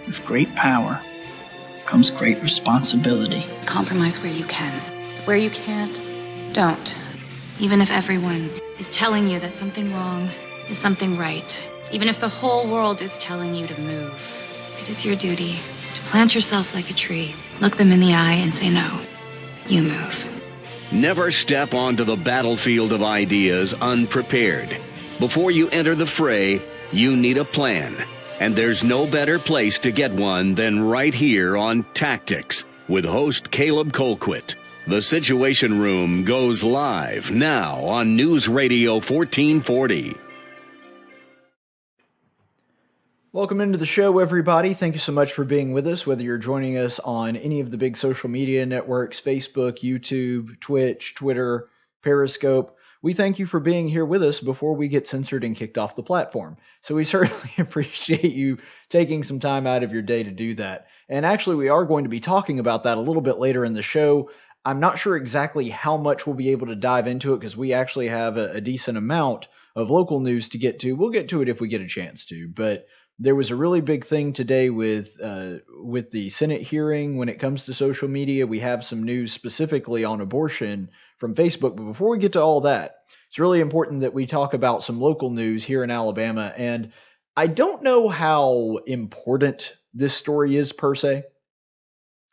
With great power comes great responsibility. Compromise where you can. Where you can't, don't. Even if everyone is telling you that something wrong is something right. Even if the whole world is telling you to move. It is your duty to plant yourself like a tree. Look them in the eye and say no. You move. Never step onto the battlefield of ideas unprepared. Before you enter the fray, you need a plan. And there's no better place to get one than right here on Tactics with host Caleb Colquitt. The Situation Room goes live now on News Radio 1440. Welcome into the show, everybody. Thank you so much for being with us, whether you're joining us on any of the big social media networks, Facebook, YouTube, Twitch, Twitter, Periscope. We thank you for being here with us before we get censored and kicked off the platform. So we certainly appreciate you taking some time out of your day to do that. And actually, we are going to be talking about that a little bit later in the show. I'm not sure exactly how much we'll be able to dive into it because we actually have a decent amount of local news to get to. We'll get to it if we get a chance to, but there was a really big thing today with the Senate hearing when it comes to social media. We have some news specifically on abortion from Facebook. But before we get to all that, it's really important that we talk about some local news here in Alabama. And I don't know how important this story is per se.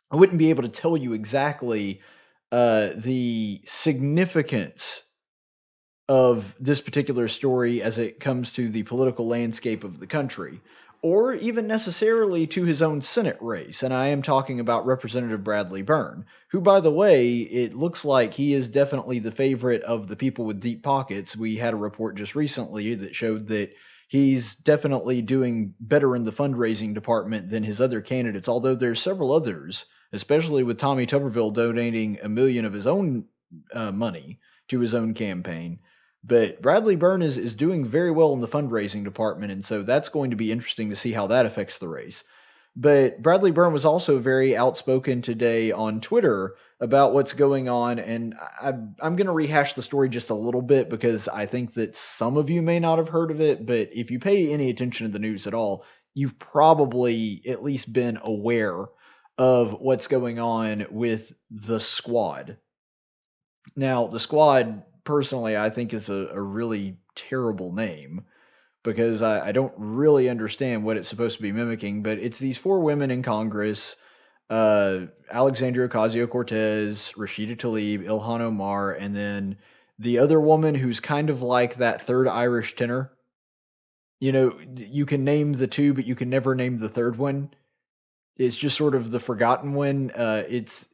I wouldn't be able to tell you exactly the significance of this particular story as it comes to the political landscape of the country, or even necessarily to his own Senate race. And I am talking about Representative Bradley Byrne, who, by the way, it looks like he is definitely the favorite of the people with deep pockets. We had a report just recently that showed that he's definitely doing better in the fundraising department than his other candidates, although there's several others, especially with Tommy Tuberville donating $1 million of his own money to his own campaign. But Bradley Byrne is doing very well in the fundraising department, and so that's going to be interesting to see how that affects the race. But Bradley Byrne was also very outspoken today on Twitter about what's going on, and I'm going to rehash the story just a little bit because I think that some of you may not have heard of it, but if you pay any attention to the news at all, you've probably at least been aware of what's going on with the Squad. Now, the Squad, personally, I think is a really terrible name because I don't really understand what it's supposed to be mimicking, but it's these four women in Congress, Alexandria Ocasio-Cortez, Rashida Tlaib, Ilhan Omar, and then the other woman who's kind of like that third Irish tenor. You know, you can name the two, but you can never name the third one. It's just sort of the forgotten one. It's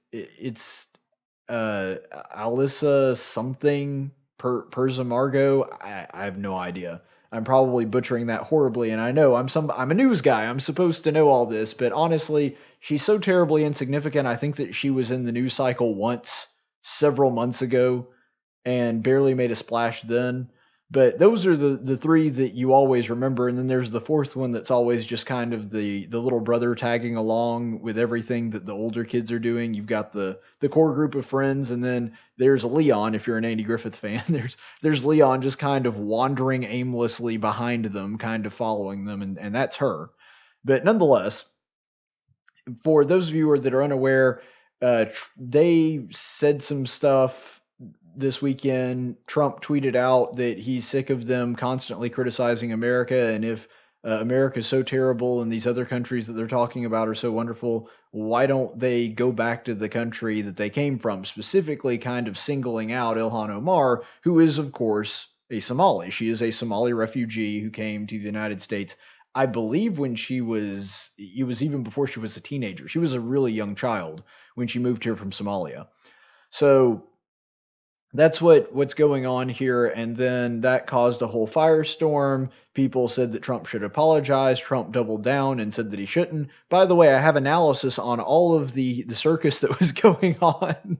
Alyssa something Perzamargo. I have no idea. I'm probably butchering that horribly, and I know I'm a news guy. I'm supposed to know all this, but honestly, she's so terribly insignificant. I think that she was in the news cycle once several months ago and barely made a splash then. But those are the three that you always remember, and then there's the fourth one that's always just kind of the little brother tagging along with everything that the older kids are doing. You've got the core group of friends, and then there's Leon, if you're an Andy Griffith fan. There's Leon just kind of wandering aimlessly behind them, kind of following them, and that's her. But nonetheless, for those of you that are unaware, they said some stuff this weekend. Trump tweeted out that he's sick of them constantly criticizing America, and if America is so terrible and these other countries that they're talking about are so wonderful, why don't they go back to the country that they came from? Specifically kind of singling out Ilhan Omar, who is, of course, a Somali. She is a Somali refugee who came to the United States, I believe, when it was even before she was a teenager. She was a really young child when she moved here from Somalia. So that's what's going on here, and then that caused a whole firestorm. People said that Trump should apologize. Trump doubled down and said that he shouldn't. By the way, I have analysis on all of the circus that was going on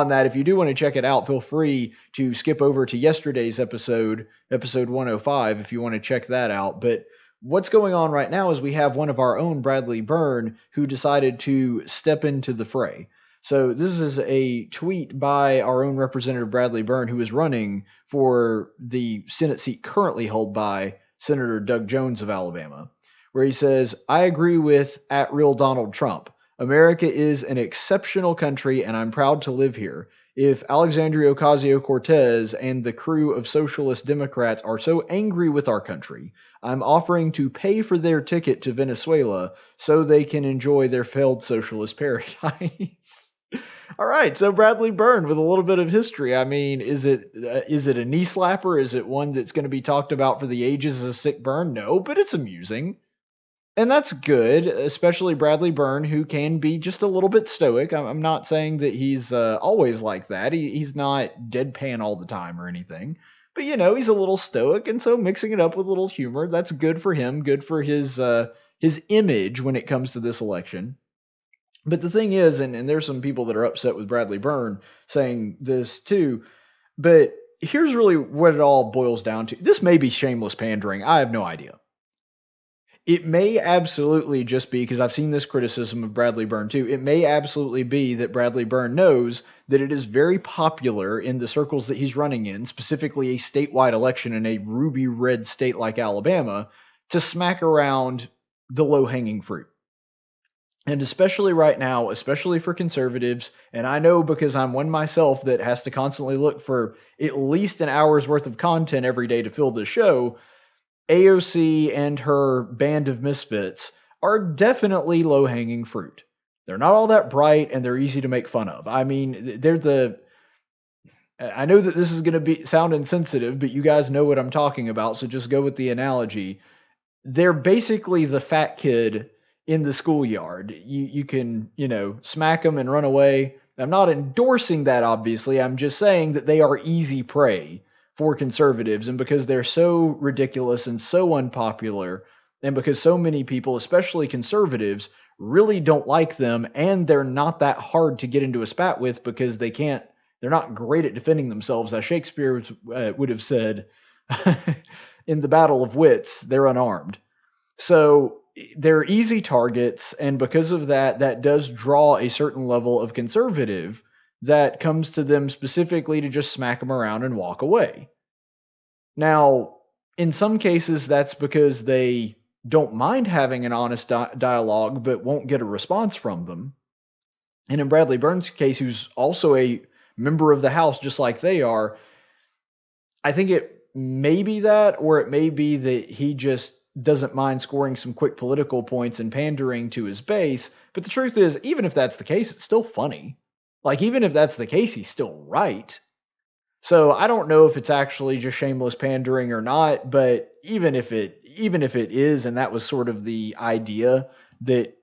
that. If you do want to check it out, feel free to skip over to yesterday's episode 105, if you want to check that out. But what's going on right now is we have one of our own, Bradley Byrne, who decided to step into the fray. So this is a tweet by our own Representative Bradley Byrne, who is running for the Senate seat currently held by Senator Doug Jones of Alabama, where he says, I agree with @RealDonald Trump. America is an exceptional country, and I'm proud to live here. If Alexandria Ocasio-Cortez and the crew of socialist Democrats are so angry with our country, I'm offering to pay for their ticket to Venezuela so they can enjoy their failed socialist paradise. All right, so Bradley Byrne with a little bit of history. I mean, is it a knee slapper? Is it one that's going to be talked about for the ages as a sick burn? No, but it's amusing. And that's good, especially Bradley Byrne, who can be just a little bit stoic. I'm not saying that he's always like that. He's not deadpan all the time or anything. But, he's a little stoic, and so mixing it up with a little humor, that's good for him, good for his image when it comes to this election. But the thing is, and there's some people that are upset with Bradley Byrne saying this too, but here's really what it all boils down to. This may be shameless pandering. I have no idea. It may absolutely just be, because I've seen this criticism of Bradley Byrne too, it may absolutely be that Bradley Byrne knows that it is very popular in the circles that he's running in, specifically a statewide election in a ruby red state like Alabama, to smack around the low-hanging fruit. And especially right now, especially for conservatives, and I know because I'm one myself that has to constantly look for at least an hour's worth of content every day to fill the show, AOC and her band of misfits are definitely low-hanging fruit. They're not all that bright, and they're easy to make fun of. I mean, I know that this is going to sound insensitive, but you guys know what I'm talking about, so just go with the analogy. They're basically the fat kid in the schoolyard. You can, smack them and run away. I'm not endorsing that, obviously. I'm just saying that they are easy prey for conservatives, and because they're so ridiculous and so unpopular, and because so many people, especially conservatives, really don't like them, and they're not that hard to get into a spat with because they're not great at defending themselves, as Shakespeare would have said in the Battle of Wits, they're unarmed. So they're easy targets, and because of that, that does draw a certain level of conservative that comes to them specifically to just smack them around and walk away. Now, in some cases, that's because they don't mind having an honest dialogue, but won't get a response from them. And in Bradley Byrne's case, who's also a member of the House, just like they are, I think it may be that, or it may be that he just doesn't mind scoring some quick political points and pandering to his base. But the truth is, even if that's the case, it's still funny. Like, even if that's the case, he's still right. So I don't know if it's actually just shameless pandering or not, but even if it is, and that was sort of the idea that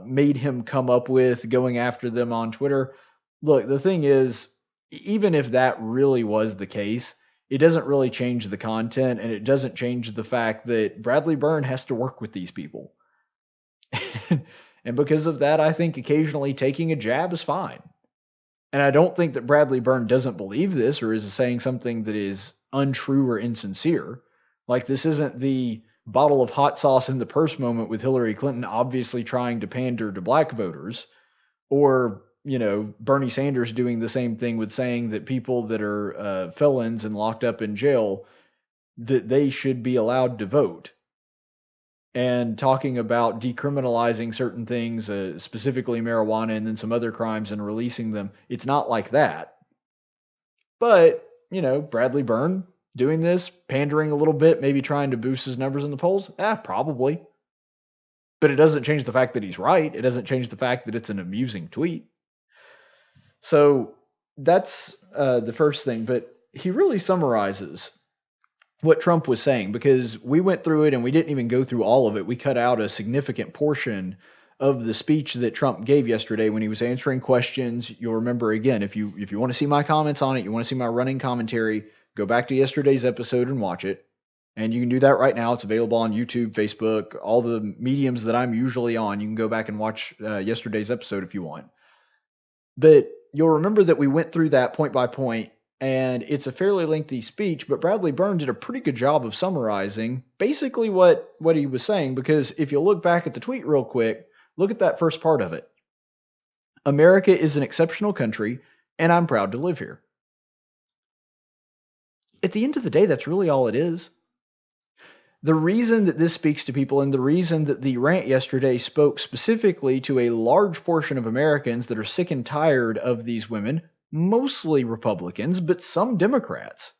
made him come up with going after them on Twitter. Look, the thing is, even if that really was the case, it doesn't really change the content, and it doesn't change the fact that Bradley Byrne has to work with these people. And because of that, I think occasionally taking a jab is fine. And I don't think that Bradley Byrne doesn't believe this or is saying something that is untrue or insincere. Like, this isn't the bottle of hot sauce in the purse moment with Hillary Clinton obviously trying to pander to black voters, or, Bernie Sanders doing the same thing with saying that people that are felons and locked up in jail, that they should be allowed to vote. And talking about decriminalizing certain things, specifically marijuana and then some other crimes, and releasing them. It's not like that. But, Bradley Byrne doing this, pandering a little bit, maybe trying to boost his numbers in the polls? Probably. But it doesn't change the fact that he's right. It doesn't change the fact that it's an amusing tweet. So that's the first thing. But he really summarizes what Trump was saying, because we went through it and we didn't even go through all of it. We cut out a significant portion of the speech that Trump gave yesterday when he was answering questions. You'll remember, again, if you want to see my comments on it, you want to see my running commentary, go back to yesterday's episode and watch it. And you can do that right now. It's available on YouTube, Facebook, all the mediums that I'm usually on. You can go back and watch yesterday's episode if you want. But you'll remember that we went through that point by point, and it's a fairly lengthy speech, but Bradley Byrne did a pretty good job of summarizing basically what he was saying, because if you look back at the tweet real quick, look at that first part of it. America is an exceptional country, and I'm proud to live here. At the end of the day, that's really all it is. The reason that this speaks to people, and the reason that the rant yesterday spoke specifically to a large portion of Americans that are sick and tired of these women, mostly Republicans, but some Democrats,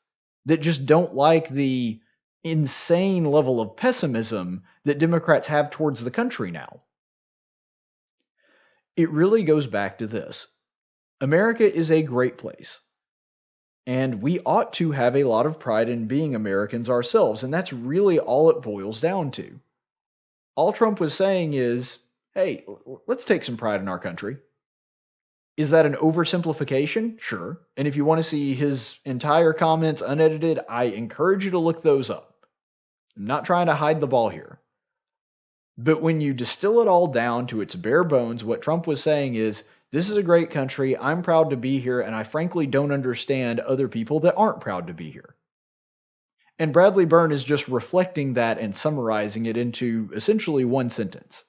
that just don't like the insane level of pessimism that Democrats have towards the country now. It really goes back to this. America is a great place. And we ought to have a lot of pride in being Americans ourselves. And that's really all it boils down to. All Trump was saying is, hey, let's take some pride in our country. Is that an oversimplification? Sure. And if you want to see his entire comments unedited, I encourage you to look those up. I'm not trying to hide the ball here. But when you distill it all down to its bare bones, what Trump was saying is, this is a great country, I'm proud to be here, and I frankly don't understand other people that aren't proud to be here. And Bradley Byrne is just reflecting that and summarizing it into essentially one sentence.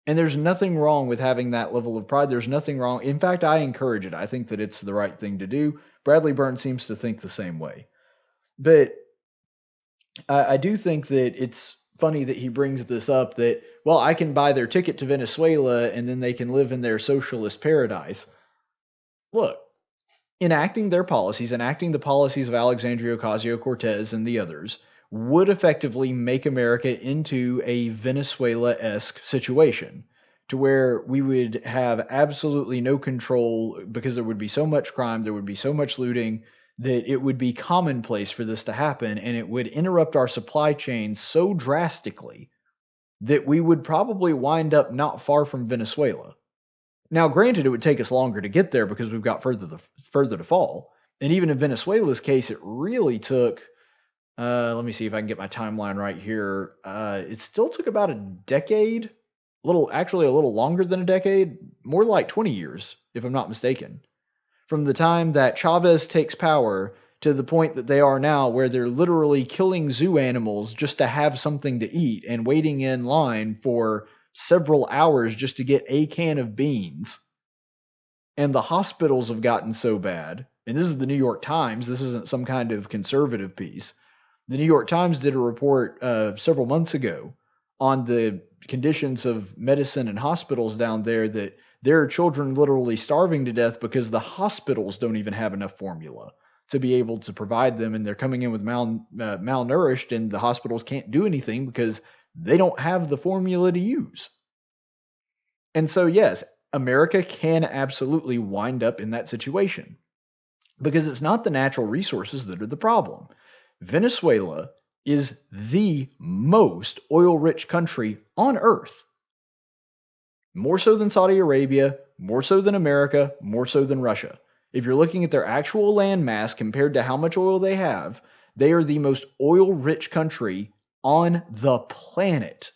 And there's nothing wrong with having that level of pride. There's nothing wrong. In fact, I encourage it. I think that it's the right thing to do. Bradley Byrne seems to think the same way. But I do think that it's funny that he brings this up that, well, I can buy their ticket to Venezuela and then they can live in their socialist paradise. Look, enacting their policies, enacting the policies of Alexandria Ocasio-Cortez and the others, would effectively make America into a Venezuela-esque situation, to where we would have absolutely no control because there would be so much crime, there would be so much looting, that it would be commonplace for this to happen, and it would interrupt our supply chain so drastically that we would probably wind up not far from Venezuela. Now, granted, it would take us longer to get there because we've got further to fall. And even in Venezuela's case, it really took, let me see if I can get my timeline right here. It still took about a decade, actually a little longer than a decade, more like 20 years, if I'm not mistaken, from the time that Chavez takes power to the point that they are now, where they're literally killing zoo animals just to have something to eat and waiting in line for several hours just to get a can of beans. And the hospitals have gotten so bad, and this is the New York Times, this isn't some kind of conservative piece. The New York Times did a report several months ago on the conditions of medicine and hospitals down there, that there are children literally starving to death because the hospitals don't even have enough formula to be able to provide them, and they're coming in with malnourished, and the hospitals can't do anything because they don't have the formula to use. And so, yes, America can absolutely wind up in that situation because it's not the natural resources that are the problem. Venezuela is the most oil-rich country on earth. More so than Saudi Arabia, more so than America, more so than Russia. If you're looking at their actual land mass compared to how much oil they have, they are the most oil-rich country on the planet.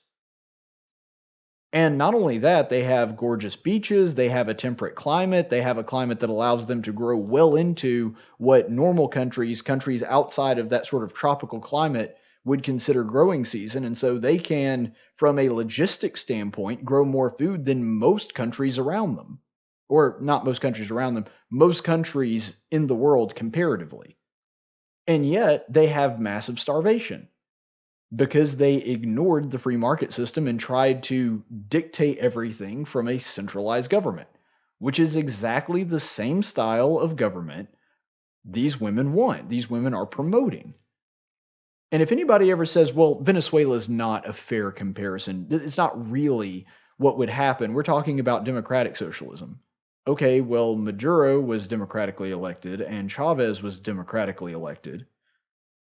And not only that, they have gorgeous beaches, they have a temperate climate, they have a climate that allows them to grow well into what normal countries outside of that sort of tropical climate would consider growing season. And so they can, from a logistics standpoint, grow more food than most countries around them. Or not most countries around them, most countries in the world comparatively. And yet they have massive starvation because they ignored the free market system and tried to dictate everything from a centralized government, which is exactly the same style of government these women want, these women are promoting. And if anybody ever says, well, Venezuela is not a fair comparison, it's not really what would happen. We're talking about democratic socialism. Okay, well, Maduro was democratically elected and Chavez was democratically elected.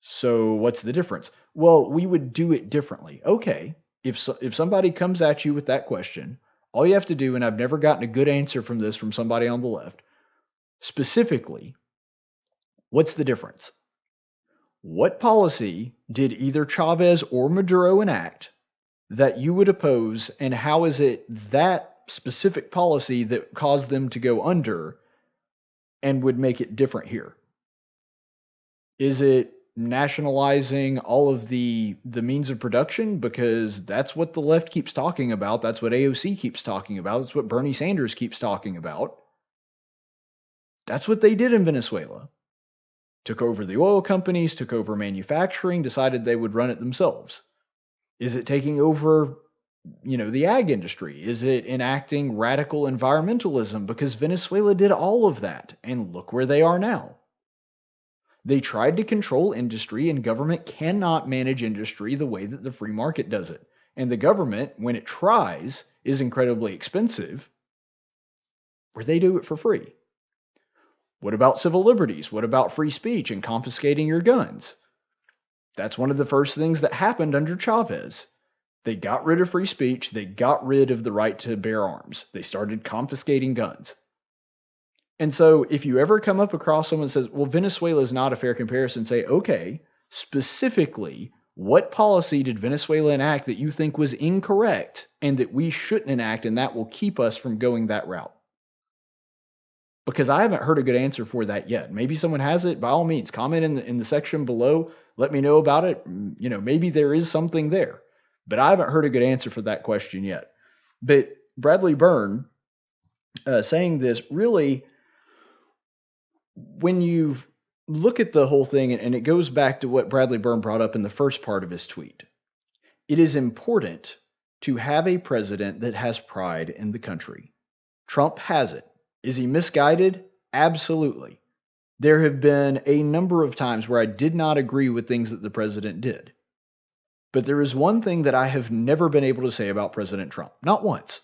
So what's the difference? Well, we would do it differently. Okay, if somebody comes at you with that question, all you have to do, and I've never gotten a good answer from this from somebody on the left, specifically, what's the difference? What policy did either Chavez or Maduro enact that you would oppose, and how is it that specific policy that caused them to go under and would make it different here? Is it nationalizing all of the means of production? Because that's what the left keeps talking about. That's what AOC keeps talking about. That's what Bernie Sanders keeps talking about. That's what they did in Venezuela. Took over the oil companies, took over manufacturing, decided they would run it themselves. Is it taking over, the ag industry? Is it enacting radical environmentalism? Because Venezuela did all of that, and look where they are now. They tried to control industry, and government cannot manage industry the way that the free market does it. And the government, when it tries, is incredibly expensive, where they do it for free. What about civil liberties? What about free speech and confiscating your guns? That's one of the first things that happened under Chavez. They got rid of free speech. They got rid of the right to bear arms. They started confiscating guns. And so if you ever come up across someone that says, well, Venezuela is not a fair comparison, say, okay, specifically, what policy did Venezuela enact that you think was incorrect and that we shouldn't enact, and that will keep us from going that route? Because I haven't heard a good answer for that yet. Maybe someone has it. By all means, comment in the section below. Let me know about it. Maybe there is something there. But I haven't heard a good answer for that question yet. But Bradley Byrne saying this, really, when you look at the whole thing, and it goes back to what Bradley Byrne brought up in the first part of his tweet, it is important to have a president that has pride in the country. Trump has it. Is he misguided? Absolutely. There have been a number of times where I did not agree with things that the president did. But there is one thing that I have never been able to say about President Trump. Not once.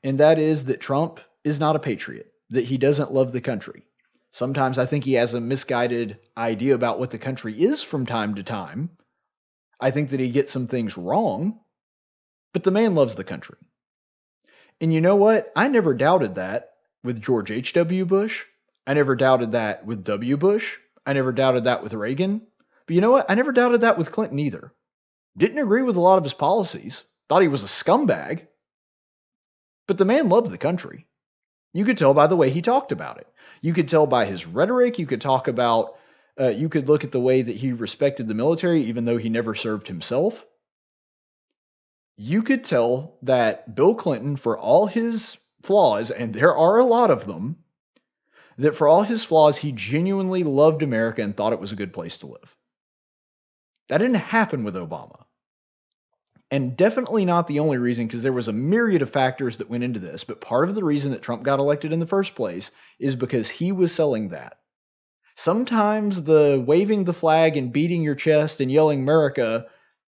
And that is that Trump is not a patriot, that he doesn't love the country. Sometimes I think he has a misguided idea about what the country is from time to time. I think that he gets some things wrong, but the man loves the country. And you know what? I never doubted that with George H.W. Bush. I never doubted that with W. Bush. I never doubted that with Reagan. But you know what? I never doubted that with Clinton either. Didn't agree with a lot of his policies. Thought he was a scumbag. But the man loved the country. You could tell by the way he talked about it. You could tell by his rhetoric. You could look at the way that he respected the military, even though he never served himself. You could tell that Bill Clinton, for all his flaws, and there are a lot of them, that for all his flaws, he genuinely loved America and thought it was a good place to live. That didn't happen with Obama. And definitely not the only reason, because there was a myriad of factors that went into this, but part of the reason that Trump got elected in the first place is because he was selling that. Sometimes the waving the flag and beating your chest and yelling America,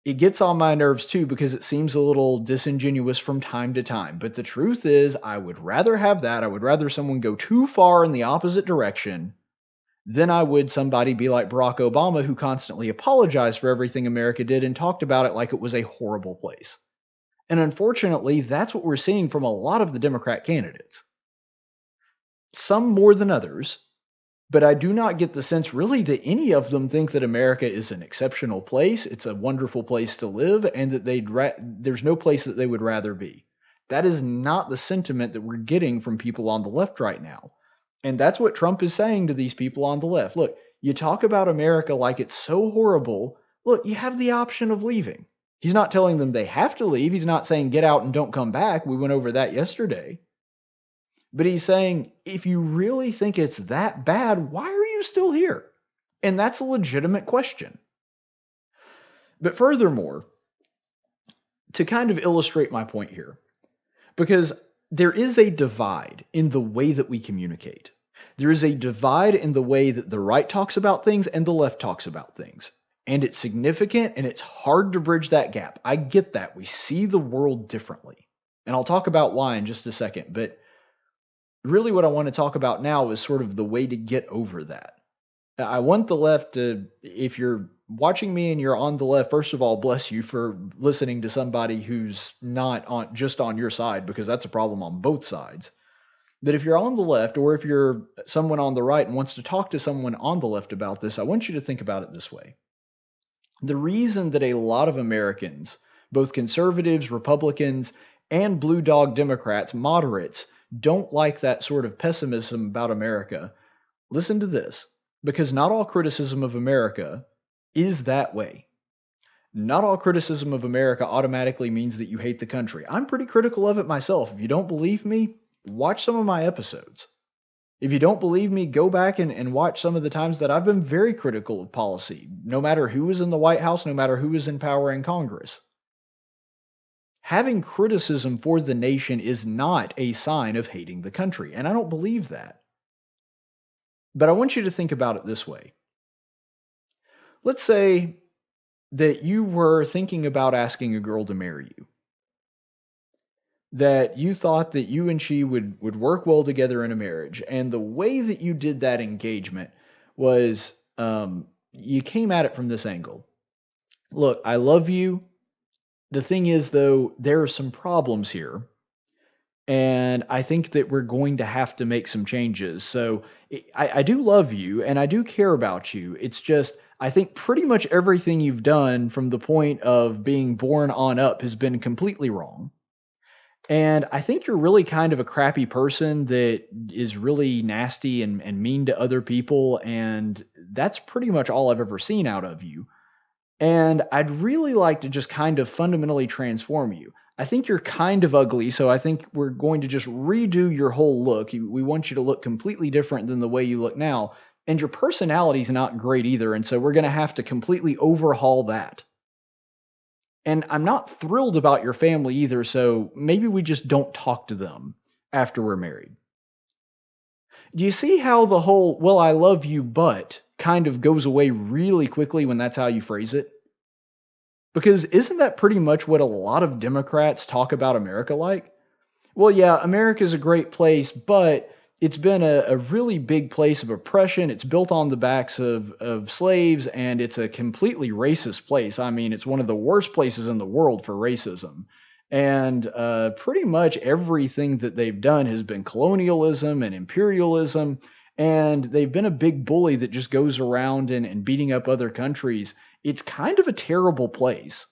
it gets on my nerves too, because it seems a little disingenuous from time to time. But the truth is, I would rather have that. I would rather someone go too far in the opposite direction than I would somebody be like Barack Obama, who constantly apologized for everything America did and talked about it like it was a horrible place. And unfortunately, that's what we're seeing from a lot of the Democrat candidates. Some more than others, but I do not get the sense really that any of them think that America is an exceptional place, it's a wonderful place to live, and that there's no place that they would rather be. That is not the sentiment that we're getting from people on the left right now. And that's what Trump is saying to these people on the left. Look, you talk about America like it's so horrible. Look, you have the option of leaving. He's not telling them they have to leave. He's not saying get out and don't come back. We went over that yesterday. But he's saying, if you really think it's that bad, why are you still here? And that's a legitimate question. But furthermore, to kind of illustrate my point here, because there is a divide in the way that we communicate. There is a divide in the way that the right talks about things and the left talks about things. And it's significant and it's hard to bridge that gap. I get that. We see the world differently. And I'll talk about why in just a second. But really what I want to talk about now is sort of the way to get over that. I want the left to, if you're watching me and you're on the left, first of all, bless you for listening to somebody who's not just on your side, because that's a problem on both sides. But if you're on the left, or if you're someone on the right and wants to talk to someone on the left about this, I want you to think about it this way. The reason that a lot of Americans, both conservatives, Republicans, and blue dog Democrats, moderates, don't like that sort of pessimism about America, listen to this, because not all criticism of America is that way. Not all criticism of America automatically means that you hate the country. I'm pretty critical of it myself. If you don't believe me, watch some of my episodes. If you don't believe me, go back and watch some of the times that I've been very critical of policy, no matter who was in the White House, no matter who was in power in Congress. Having criticism for the nation is not a sign of hating the country, and I don't believe that. But I want you to think about it this way. Let's say that you were thinking about asking a girl to marry you, that you thought that you and she would work well together in a marriage, and the way that you did that engagement was you came at it from this angle. Look, I love you. The thing is, though, there are some problems here, and I think that we're going to have to make some changes. So I do love you, and I do care about you. It's just, I think pretty much everything you've done from the point of being born on up has been completely wrong. And I think you're really kind of a crappy person that is really nasty and mean to other people. And that's pretty much all I've ever seen out of you. And I'd really like to just kind of fundamentally transform you. I think you're kind of ugly, so I think we're going to just redo your whole look. We want you to look completely different than the way you look now. And your personality's not great either, and so we're going to have to completely overhaul that. And I'm not thrilled about your family either, so maybe we just don't talk to them after we're married. Do you see how the whole, well, I love you, but kind of goes away really quickly when that's how you phrase it? Because isn't that pretty much what a lot of Democrats talk about America like? Well, yeah, America's a great place, but it's been a really big place of oppression. It's built on the backs of slaves, and it's a completely racist place. I mean, it's one of the worst places in the world for racism. And pretty much everything that they've done has been colonialism and imperialism, and they've been a big bully that just goes around and beating up other countries. It's kind of a terrible place.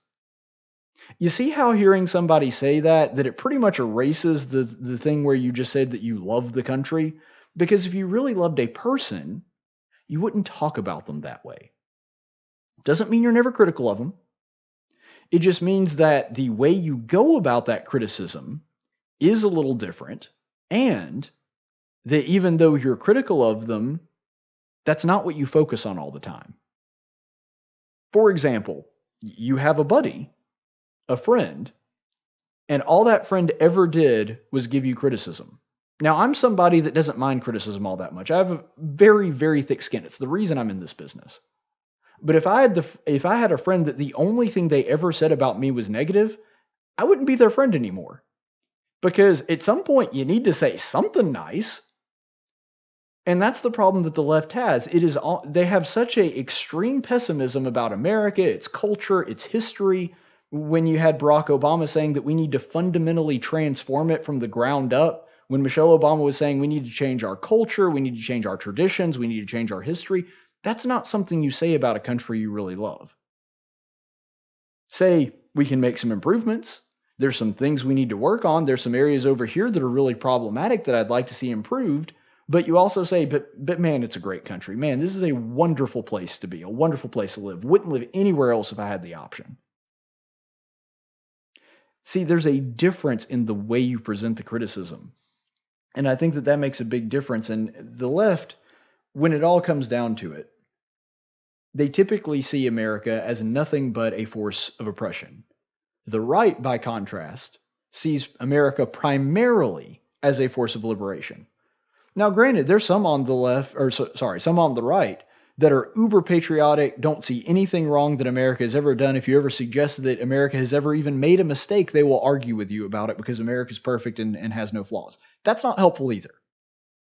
You see how hearing somebody say that it pretty much erases the thing where you just said that you love the country? Because if you really loved a person, you wouldn't talk about them that way. Doesn't mean you're never critical of them. It just means that the way you go about that criticism is a little different, and that even though you're critical of them, that's not what you focus on all the time. For example, you have a buddy, a friend, and all that friend ever did was give you criticism. Now, I'm somebody that doesn't mind criticism all that much. I have a very, very thick skin. It's the reason I'm in this business. But if I had a friend that the only thing they ever said about me was negative, I wouldn't be their friend anymore. Because at some point you need to say something nice. And that's the problem that the left has. They have such a extreme pessimism about America, its culture, its history. When you had Barack Obama saying that we need to fundamentally transform it from the ground up, when Michelle Obama was saying we need to change our culture, we need to change our traditions, we need to change our history, that's not something you say about a country you really love. Say, we can make some improvements. There's some things we need to work on. There's some areas over here that are really problematic that I'd like to see improved. But you also say, but man, it's a great country. Man, this is a wonderful place to be, a wonderful place to live. Wouldn't live anywhere else if I had the option. See, there's a difference in the way you present the criticism. And I think that makes a big difference. And the left, when it all comes down to it, they typically see America as nothing but a force of oppression. The right, by contrast, sees America primarily as a force of liberation. Now, granted, there's some on the left, some on the right that are uber patriotic, don't see anything wrong that America has ever done. If you ever suggest that America has ever even made a mistake, they will argue with you about it because America's perfect and has no flaws. That's not helpful either.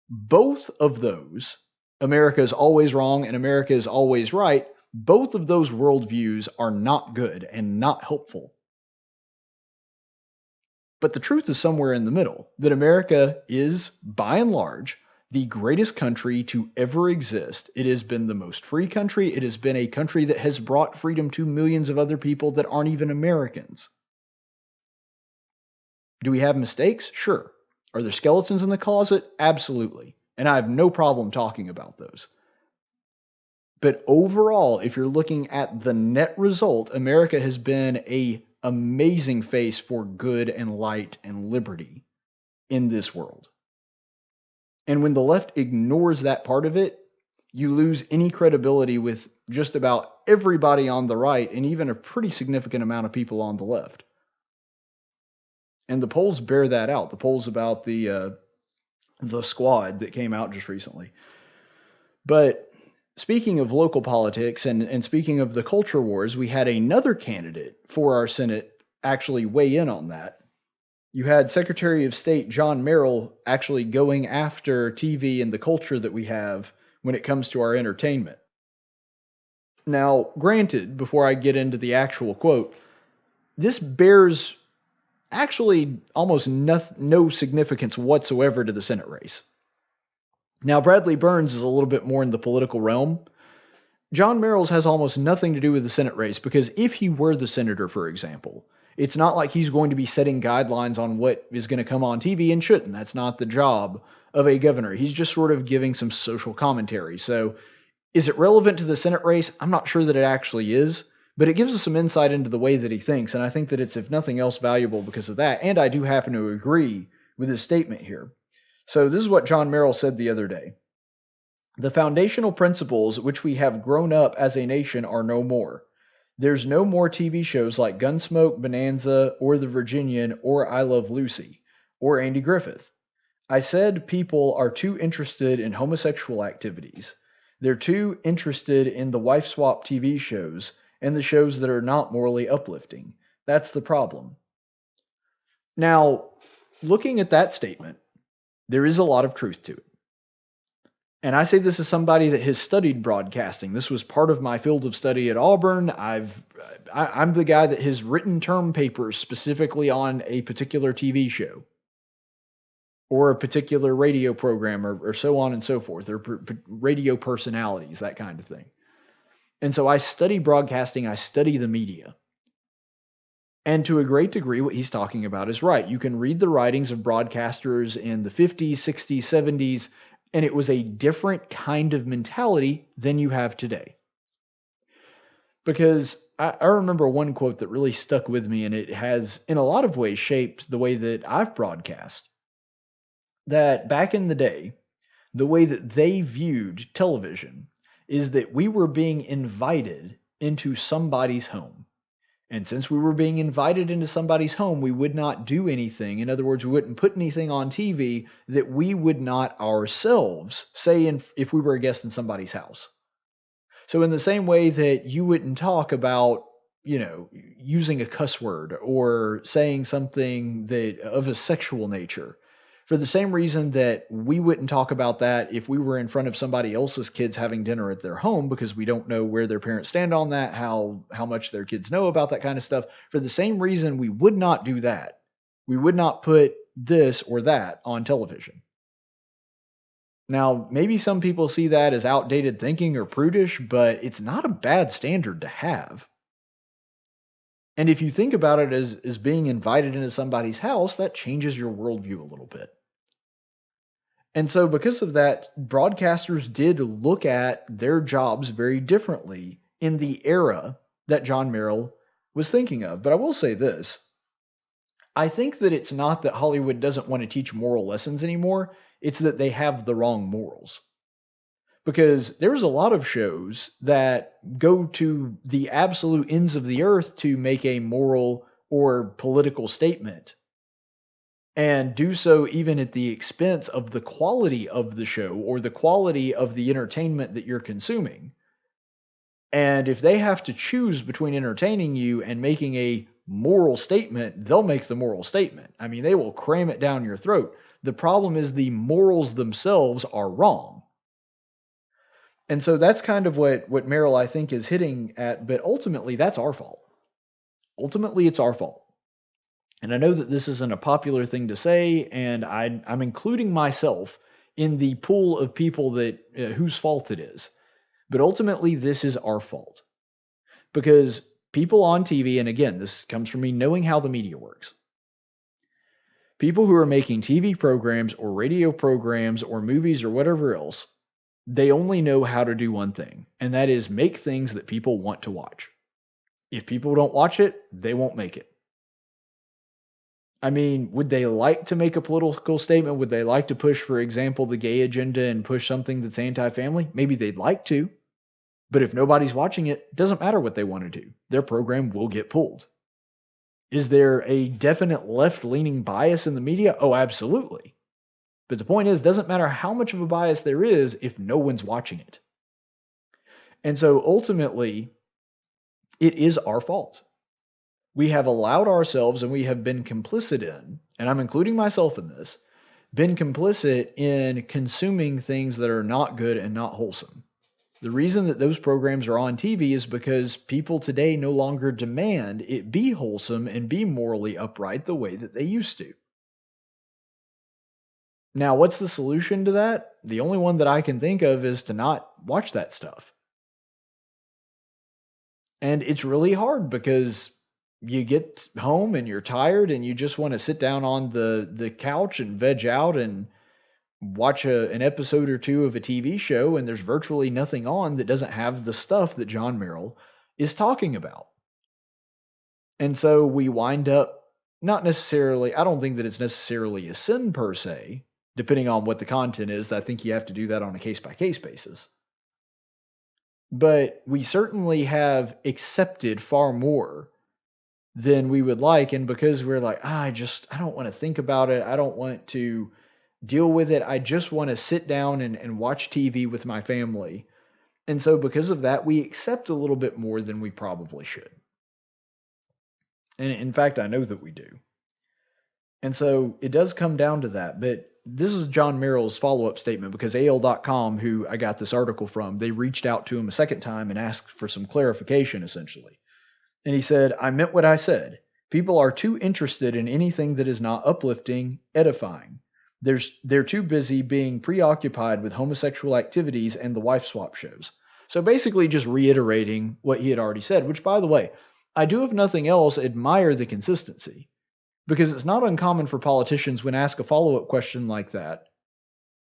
Both of those, America is always wrong and America is always right, both of those worldviews are not good and not helpful. But the truth is somewhere in the middle, that America is, by and large, the greatest country to ever exist. It has been the most free country. It has been a country that has brought freedom to millions of other people that aren't even Americans. Do we have mistakes? Sure. Are there skeletons in the closet? Absolutely. And I have no problem talking about those. But overall, if you're looking at the net result, America has been an amazing face for good and light and liberty in this world. And when the left ignores that part of it, you lose any credibility with just about everybody on the right and even a pretty significant amount of people on the left. And the polls bear that out. The polls about the squad that came out just recently. But speaking of local politics and speaking of the culture wars, we had another candidate for our Senate actually weigh in on that. You had Secretary of State John Merrill actually going after TV and the culture that we have when it comes to our entertainment. Now, granted, before I get into the actual quote, this bears actually almost no significance whatsoever to the Senate race. Now, Bradley Burns is a little bit more in the political realm. John Merrill's has almost nothing to do with the Senate race because if he were the senator, for example, it's not like he's going to be setting guidelines on what is going to come on TV and shouldn't. That's not the job of a governor. He's just sort of giving some social commentary. So is it relevant to the Senate race? I'm not sure that it actually is, but it gives us some insight into the way that he thinks, and I think that it's, if nothing else, valuable because of that, and I do happen to agree with his statement here. So this is what John Merrill said the other day. The foundational principles which we have grown up as a nation are no more. There's no more TV shows like Gunsmoke, Bonanza, or The Virginian, or I Love Lucy, or Andy Griffith. I said people are too interested in homosexual activities. They're too interested in the wife swap TV shows and the shows that are not morally uplifting. That's the problem. Now, looking at that statement, there is a lot of truth to it. And I say this as somebody that has studied broadcasting. This was part of my field of study at Auburn. I'm the guy that has written term papers specifically on a particular TV show or a particular radio program or so on and so forth, or radio personalities, that kind of thing. And so I study broadcasting, I study the media. And to a great degree, what he's talking about is right. You can read the writings of broadcasters in the 50s, 60s, 70s, and it was a different kind of mentality than you have today. Because I remember one quote that really stuck with me, and it has, in a lot of ways, shaped the way that I've broadcast. That back in the day, the way that they viewed television is that we were being invited into somebody's home. And since we were being invited into somebody's home, we would not do anything. In other words, we wouldn't put anything on TV that we would not ourselves say if we were a guest in somebody's house. So in the same way that you wouldn't talk about, using a cuss word or saying something that of a sexual nature, for the same reason that we wouldn't talk about that if we were in front of somebody else's kids having dinner at their home, because we don't know where their parents stand on that, how much their kids know about that kind of stuff. For the same reason, we would not do that. We would not put this or that on television. Now, maybe some people see that as outdated thinking or prudish, but it's not a bad standard to have. And if you think about it as being invited into somebody's house, that changes your worldview a little bit. And so because of that, broadcasters did look at their jobs very differently in the era that John Merrill was thinking of. But I will say this. I think that it's not that Hollywood doesn't want to teach moral lessons anymore. It's that they have the wrong morals. Because there's a lot of shows that go to the absolute ends of the earth to make a moral or political statement, and do so even at the expense of the quality of the show or the quality of the entertainment that you're consuming. And if they have to choose between entertaining you and making a moral statement, they'll make the moral statement. I mean, they will cram it down your throat. The problem is the morals themselves are wrong. And so that's kind of what Merrill, I think, is hitting at, but ultimately that's our fault. Ultimately, it's our fault. And I know that this isn't a popular thing to say, and I'm including myself in the pool of people that whose fault it is. But ultimately, this is our fault. Because people on TV, and again, this comes from me knowing how the media works. People who are making TV programs or radio programs or movies or whatever else, they only know how to do one thing, and that is make things that people want to watch. If people don't watch it, they won't make it. I mean, would they like to make a political statement? Would they like to push, for example, the gay agenda and push something that's anti-family? Maybe they'd like to. But if nobody's watching it, it doesn't matter what they want to do. Their program will get pulled. Is there a definite left-leaning bias in the media? Oh, absolutely. But the point is, it doesn't matter how much of a bias there is if no one's watching it. And so ultimately, it is our fault. We have allowed ourselves, and we have been complicit in, and I'm including myself in this, been complicit in consuming things that are not good and not wholesome. The reason that those programs are on TV is because people today no longer demand it be wholesome and be morally upright the way that they used to. Now, what's the solution to that? The only one that I can think of is to not watch that stuff. And it's really hard because you get home and you're tired and you just want to sit down on the couch and veg out and watch an episode or two of a TV show, and there's virtually nothing on that doesn't have the stuff that John Merrill is talking about. And so we wind up not necessarily, I don't think that it's necessarily a sin per se, depending on what the content is. I think you have to do that on a case-by-case basis. But we certainly have accepted far more than we would like, and because we're like, I don't want to think about it, I don't want to deal with it, I just want to sit down and watch TV with my family. And so because of that, we accept a little bit more than we probably should. And in fact, I know that we do. And so it does come down to that. But this is John Merrill's follow-up statement, because AL.com, who I got this article from, they reached out to him a second time and asked for some clarification, essentially. And he said, I meant what I said. People are too interested in anything that is not uplifting, edifying. They're too busy being preoccupied with homosexual activities and the wife swap shows. So basically just reiterating what he had already said, which, by the way, I do, if nothing else, admire the consistency. Because it's not uncommon for politicians, when asked a follow-up question like that,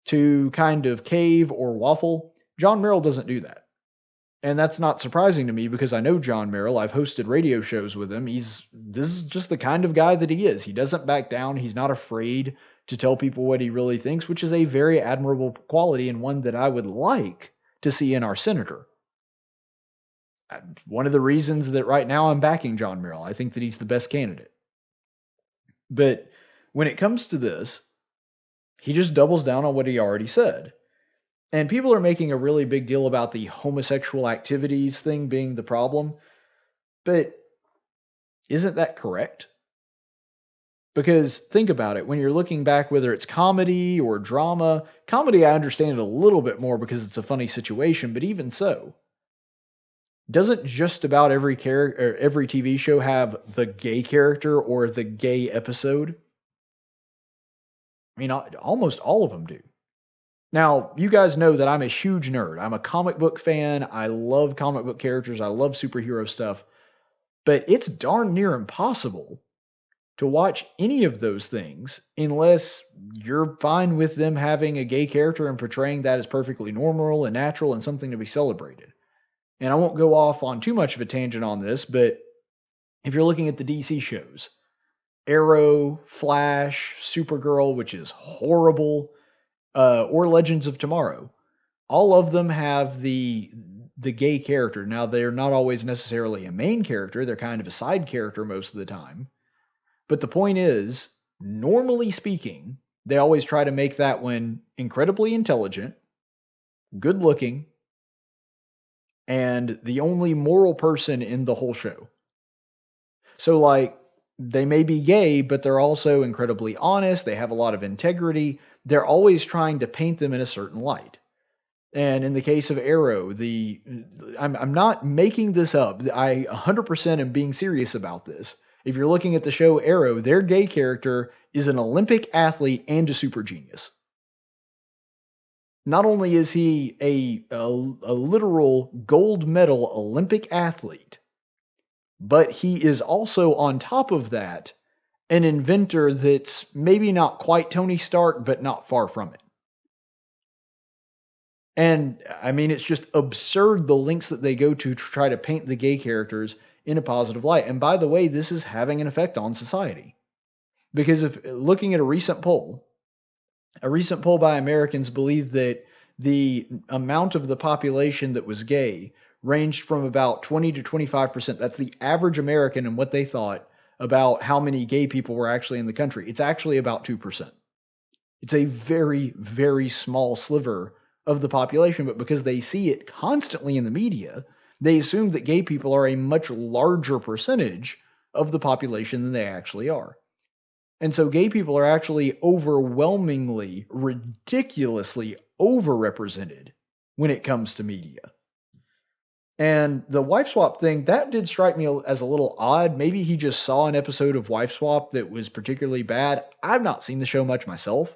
to kind of cave or waffle. John Merrill doesn't do that. And that's not surprising to me, because I know John Merrill. I've hosted radio shows with him. This is just the kind of guy that he is. He doesn't back down. He's not afraid to tell people what he really thinks, which is a very admirable quality, and one that I would like to see in our senator. One of the reasons that right now I'm backing John Merrill. I think that he's the best candidate. But when it comes to this, he just doubles down on what he already said. And people are making a really big deal about the homosexual activities thing being the problem. But isn't that correct? Because think about it. When you're looking back, whether it's comedy or drama, comedy I understand it a little bit more because it's a funny situation, but even so, doesn't just about every character or every TV show have the gay character or the gay episode? I mean, almost all of them do. Now, you guys know that I'm a huge nerd. I'm a comic book fan. I love comic book characters. I love superhero stuff. But it's darn near impossible to watch any of those things unless you're fine with them having a gay character and portraying that as perfectly normal and natural and something to be celebrated. And I won't go off on too much of a tangent on this, but if you're looking at the DC shows, Arrow, Flash, Supergirl, which is horrible, or Legends of Tomorrow, all of them have the gay character. Now, they're not always necessarily a main character. They're kind of a side character most of the time. But the point is, normally speaking, they always try to make that one incredibly intelligent, good looking, and the only moral person in the whole show. So, like, they may be gay, but they're also incredibly honest. They have a lot of integrity. They're always trying to paint them in a certain light. And in the case of Arrow, I'm not making this up. I 100% am being serious about this. If you're looking at the show Arrow, their gay character is an Olympic athlete and a super genius. Not only is he a literal gold medal Olympic athlete, but he is also, on top of that, an inventor that's maybe not quite Tony Stark, but not far from it. And, I mean, it's just absurd the lengths that they go to try to paint the gay characters in a positive light. And by the way, this is having an effect on society. Because if looking at a recent poll by Americans believed that the amount of the population that was gay ranged from about 20 to 25%. That's the average American and what they thought about how many gay people were actually in the country. It's actually about 2%. It's a very, very small sliver of the population, but because they see it constantly in the media, they assume that gay people are a much larger percentage of the population than they actually are. And so gay people are actually overwhelmingly, ridiculously overrepresented when it comes to media. And the wife swap thing, that did strike me as a little odd. Maybe he just saw an episode of Wife Swap that was particularly bad. I've not seen the show much myself.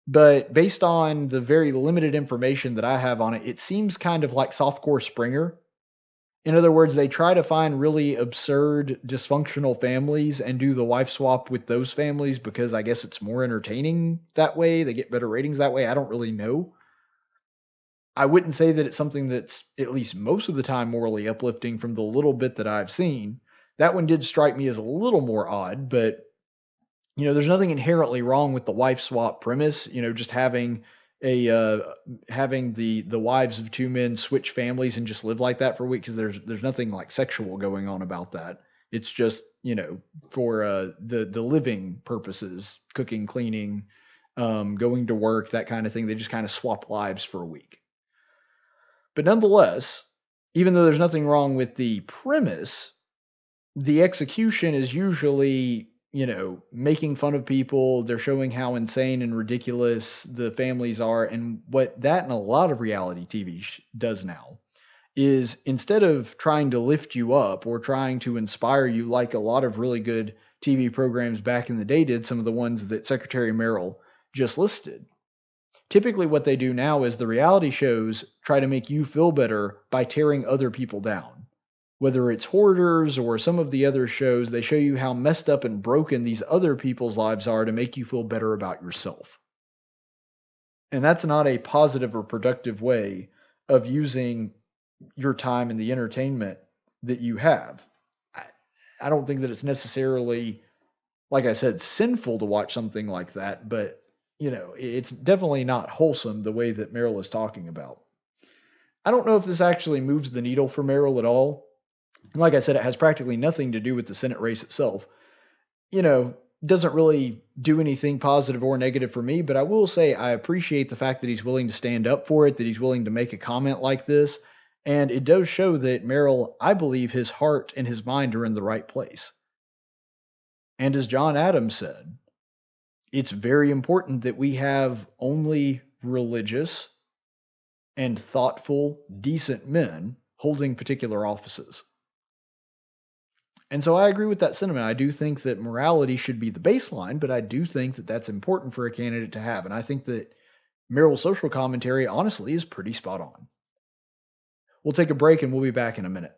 But based on the very limited information that I have on it, it seems kind of like softcore Springer. In other words, they try to find really absurd, dysfunctional families and do the wife swap with those families because I guess it's more entertaining that way. They get better ratings that way. I don't really know. I wouldn't say that it's something that's, at least most of the time, morally uplifting from the little bit that I've seen. That one did strike me as a little more odd, but there's nothing inherently wrong with the wife swap premise. Just having having the wives of two men switch families and just live like that for a week, because there's nothing like sexual going on about that. It's just for the living purposes, cooking, cleaning, going to work, that kind of thing. They just kind of swap lives for a week. But nonetheless, even though there's nothing wrong with the premise, the execution is usually making fun of people. They're showing how insane and ridiculous the families are. And what that and a lot of reality TV does now is, instead of trying to lift you up or trying to inspire you like a lot of really good TV programs back in the day did, some of the ones that Secretary Merrill just listed, typically what they do now is the reality shows try to make you feel better by tearing other people down. Whether it's Hoarders or some of the other shows, they show you how messed up and broken these other people's lives are to make you feel better about yourself. And that's not a positive or productive way of using your time and the entertainment that you have. I don't think that it's necessarily, like I said, sinful to watch something like that, but it's definitely not wholesome the way that Merrill is talking about. I don't know if this actually moves the needle for Merrill at all. Like I said, it has practically nothing to do with the Senate race itself. Doesn't really do anything positive or negative for me, but I will say I appreciate the fact that he's willing to stand up for it, that he's willing to make a comment like this. And it does show that Merrill, I believe his heart and his mind are in the right place. And as John Adams said, it's very important that we have only religious and thoughtful, decent men holding particular offices. And so I agree with that sentiment. I do think that morality should be the baseline, but I do think that that's important for a candidate to have. And I think that Merrill's social commentary, honestly, is pretty spot on. We'll take a break and we'll be back in a minute.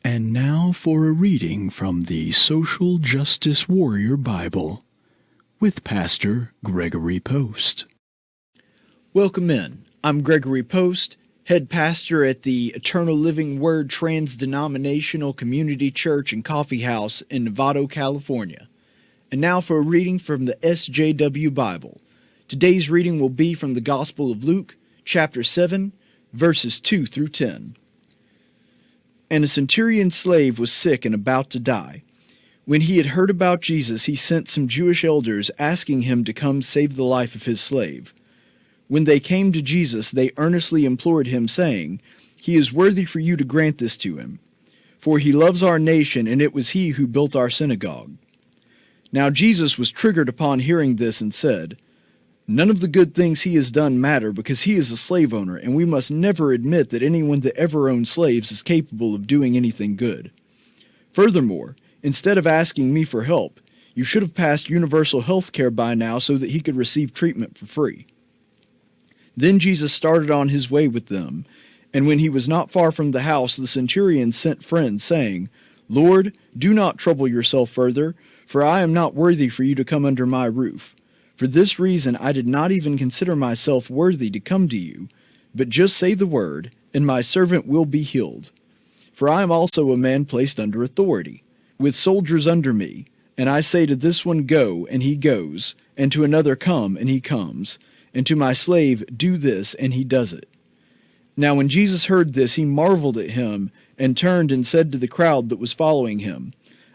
And now for a reading from the Social Justice Warrior Bible with Pastor Gregory Post. Welcome in. I'm Gregory Post, head pastor at the Eternal Living Word Trans-Denominational Community Church and Coffee House in Novato, California. And now for a reading from the SJW Bible. Today's reading will be from the Gospel of Luke, chapter 7, verses 2 through 10. And a centurion's slave was sick and about to die. When he had heard about Jesus, he sent some Jewish elders asking him to come save the life of his slave. When they came to Jesus, they earnestly implored him, saying, "He is worthy for you to grant this to him, for he loves our nation, and it was he who built our synagogue." Now Jesus was triggered upon hearing this and said, "None of the good things he has done matter, because he is a slave owner, and we must never admit that anyone that ever owned slaves is capable of doing anything good. Furthermore, instead of asking me for help, you should have passed universal health care by now so that he could receive treatment for free." Then Jesus started on his way with them, and when he was not far from the house, the centurion sent friends, saying, "Lord, do not trouble yourself further, for I am not worthy for you to come under my roof. For this reason I did not even consider myself worthy to come to you, but just say the word, and my servant will be healed. For I am also a man placed under authority, with soldiers under me, and I say to this one, Go, and he goes, and to another, Come, and he comes, and to my slave, Do this, and he does it. Now when Jesus heard this, he marveled at him, and turned and said to the crowd that was following him,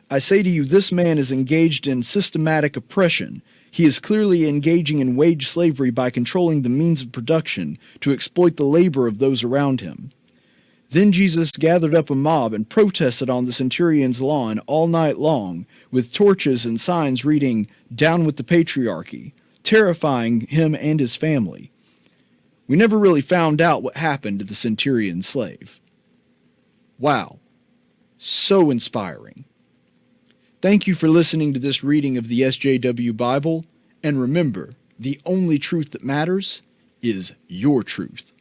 I say to you, this man is engaged in systematic oppression. He is clearly engaging in wage slavery by controlling the means of production to exploit the labor of those around him. Then Jesus gathered up a mob and protested on the centurion's lawn all night long, with torches and signs reading, Down with the Patriarchy, terrifying him and his family. We never really found out what happened to the centurion's slave. Wow. So inspiring. Thank you for listening to this reading of the SJW Bible, and remember, the only truth that matters is your truth.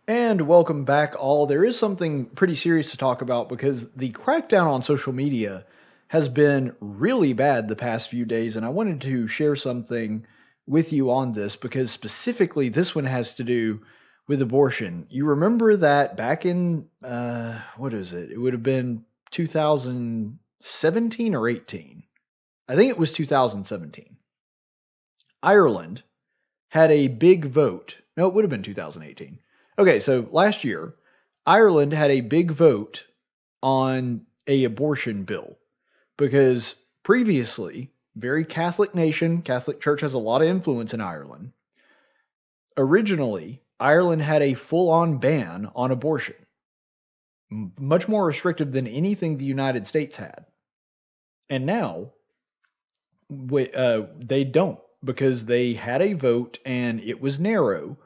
And welcome back, all. There is something pretty serious to talk about because the crackdown on social media has been really bad the past few days, and I wanted to share something with you on this because specifically this one has to do with abortion. You remember that back in, what is it? It would have been 2017 or 18. I think it was 2017. Ireland had a big vote. No, it would have been 2018. Okay, so last year, Ireland had a big vote on an abortion bill because previously, very Catholic nation, Catholic Church has a lot of influence in Ireland. Originally, Ireland had a full-on ban on abortion, much more restrictive than anything the United States had. And now, they don't, because they had a vote and it was narrow,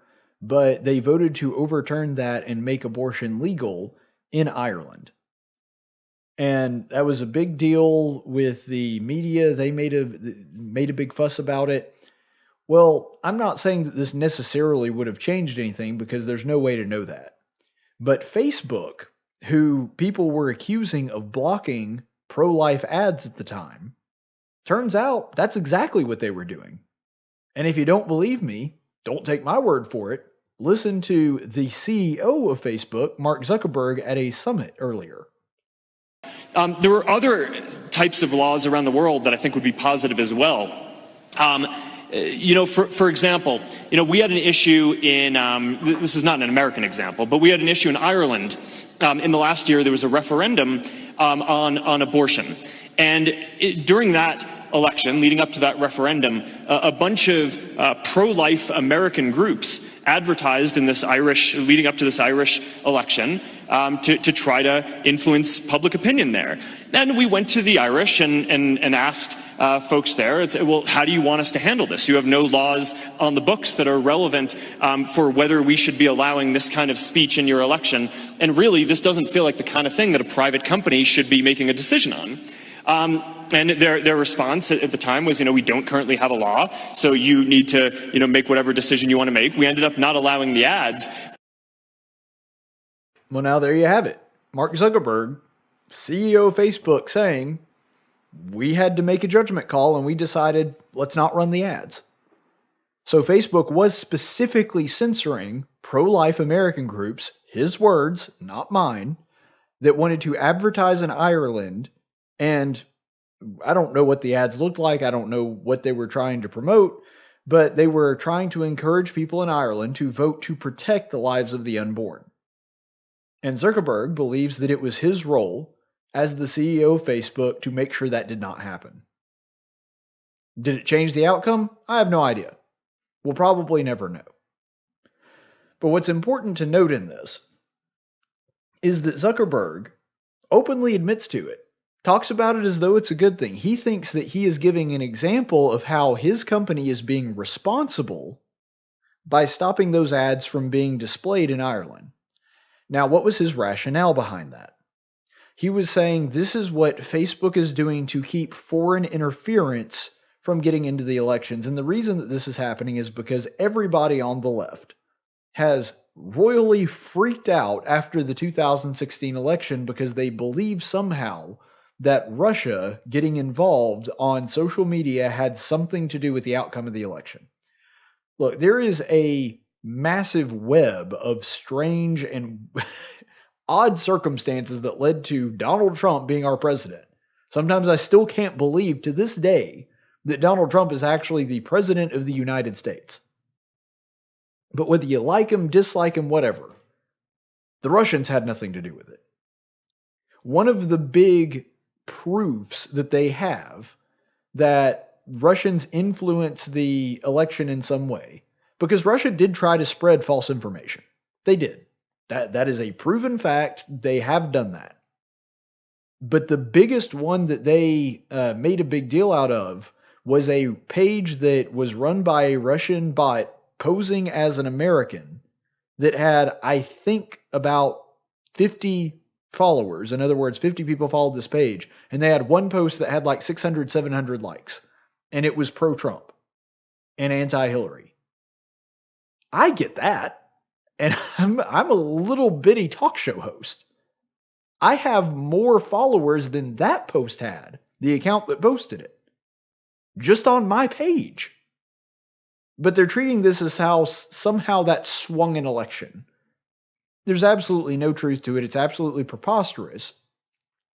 but they voted to overturn that and make abortion legal in Ireland. And that was a big deal with the media. They made a big fuss about it. Well, I'm not saying that this necessarily would have changed anything because there's no way to know that. But Facebook, who people were accusing of blocking pro-life ads at the time, turns out that's exactly what they were doing. And if you don't believe me, don't take my word for it. Listen to the CEO of Facebook, Mark Zuckerberg, at a summit earlier. There were other types of laws around the world that I think would be positive as well. For example, we had an issue in, this is not an American example, but we had an issue in Ireland. In the last year, there was a referendum on abortion. And during that election, leading up to that referendum, a bunch of pro-life American groups advertised in this leading up to this Irish election to try to influence public opinion there. And we went to the Irish and asked folks there, well, how do you want us to handle this? You have no laws on the books that are relevant for whether we should be allowing this kind of speech in your election. And really, this doesn't feel like the kind of thing that a private company should be making a decision on. And their response at the time was, we don't currently have a law, so you need to, make whatever decision you want to make. We ended up not allowing the ads. Well, now there you have it. Mark Zuckerberg, CEO of Facebook, saying, we had to make a judgment call and we decided, let's not run the ads. So Facebook was specifically censoring pro-life American groups, his words, not mine, that wanted to advertise in Ireland. And I don't know what the ads looked like. I don't know what they were trying to promote, but they were trying to encourage people in Ireland to vote to protect the lives of the unborn. And Zuckerberg believes that it was his role as the CEO of Facebook to make sure that did not happen. Did it change the outcome? I have no idea. We'll probably never know. But what's important to note in this is that Zuckerberg openly admits to it, talks about it as though it's a good thing. He thinks that he is giving an example of how his company is being responsible by stopping those ads from being displayed in Ireland. Now, what was his rationale behind that? He was saying this is what Facebook is doing to keep foreign interference from getting into the elections. And the reason that this is happening is because everybody on the left has royally freaked out after the 2016 election because they believe somehow that Russia getting involved on social media had something to do with the outcome of the election. Look, there is a massive web of strange and odd circumstances that led to Donald Trump being our president. Sometimes I still can't believe to this day that Donald Trump is actually the president of the United States. But whether you like him, dislike him, whatever, the Russians had nothing to do with it. One of the big proofs that they have that Russians influence the election in some way, because Russia did try to spread false information. They did. That is a proven fact. They have done that. But the biggest one that they made a big deal out of was a page that was run by a Russian bot posing as an American that had, I think, about 50 followers. In other words, 50 people followed this page, and they had one post that had like 600, 700 likes, and it was pro-Trump and anti-Hillary. I get that, and I'm a little bitty talk show host. I have more followers than that post had, the account that posted it, just on my page. But they're treating this as how somehow that swung an election. There's absolutely no truth to it. It's absolutely preposterous.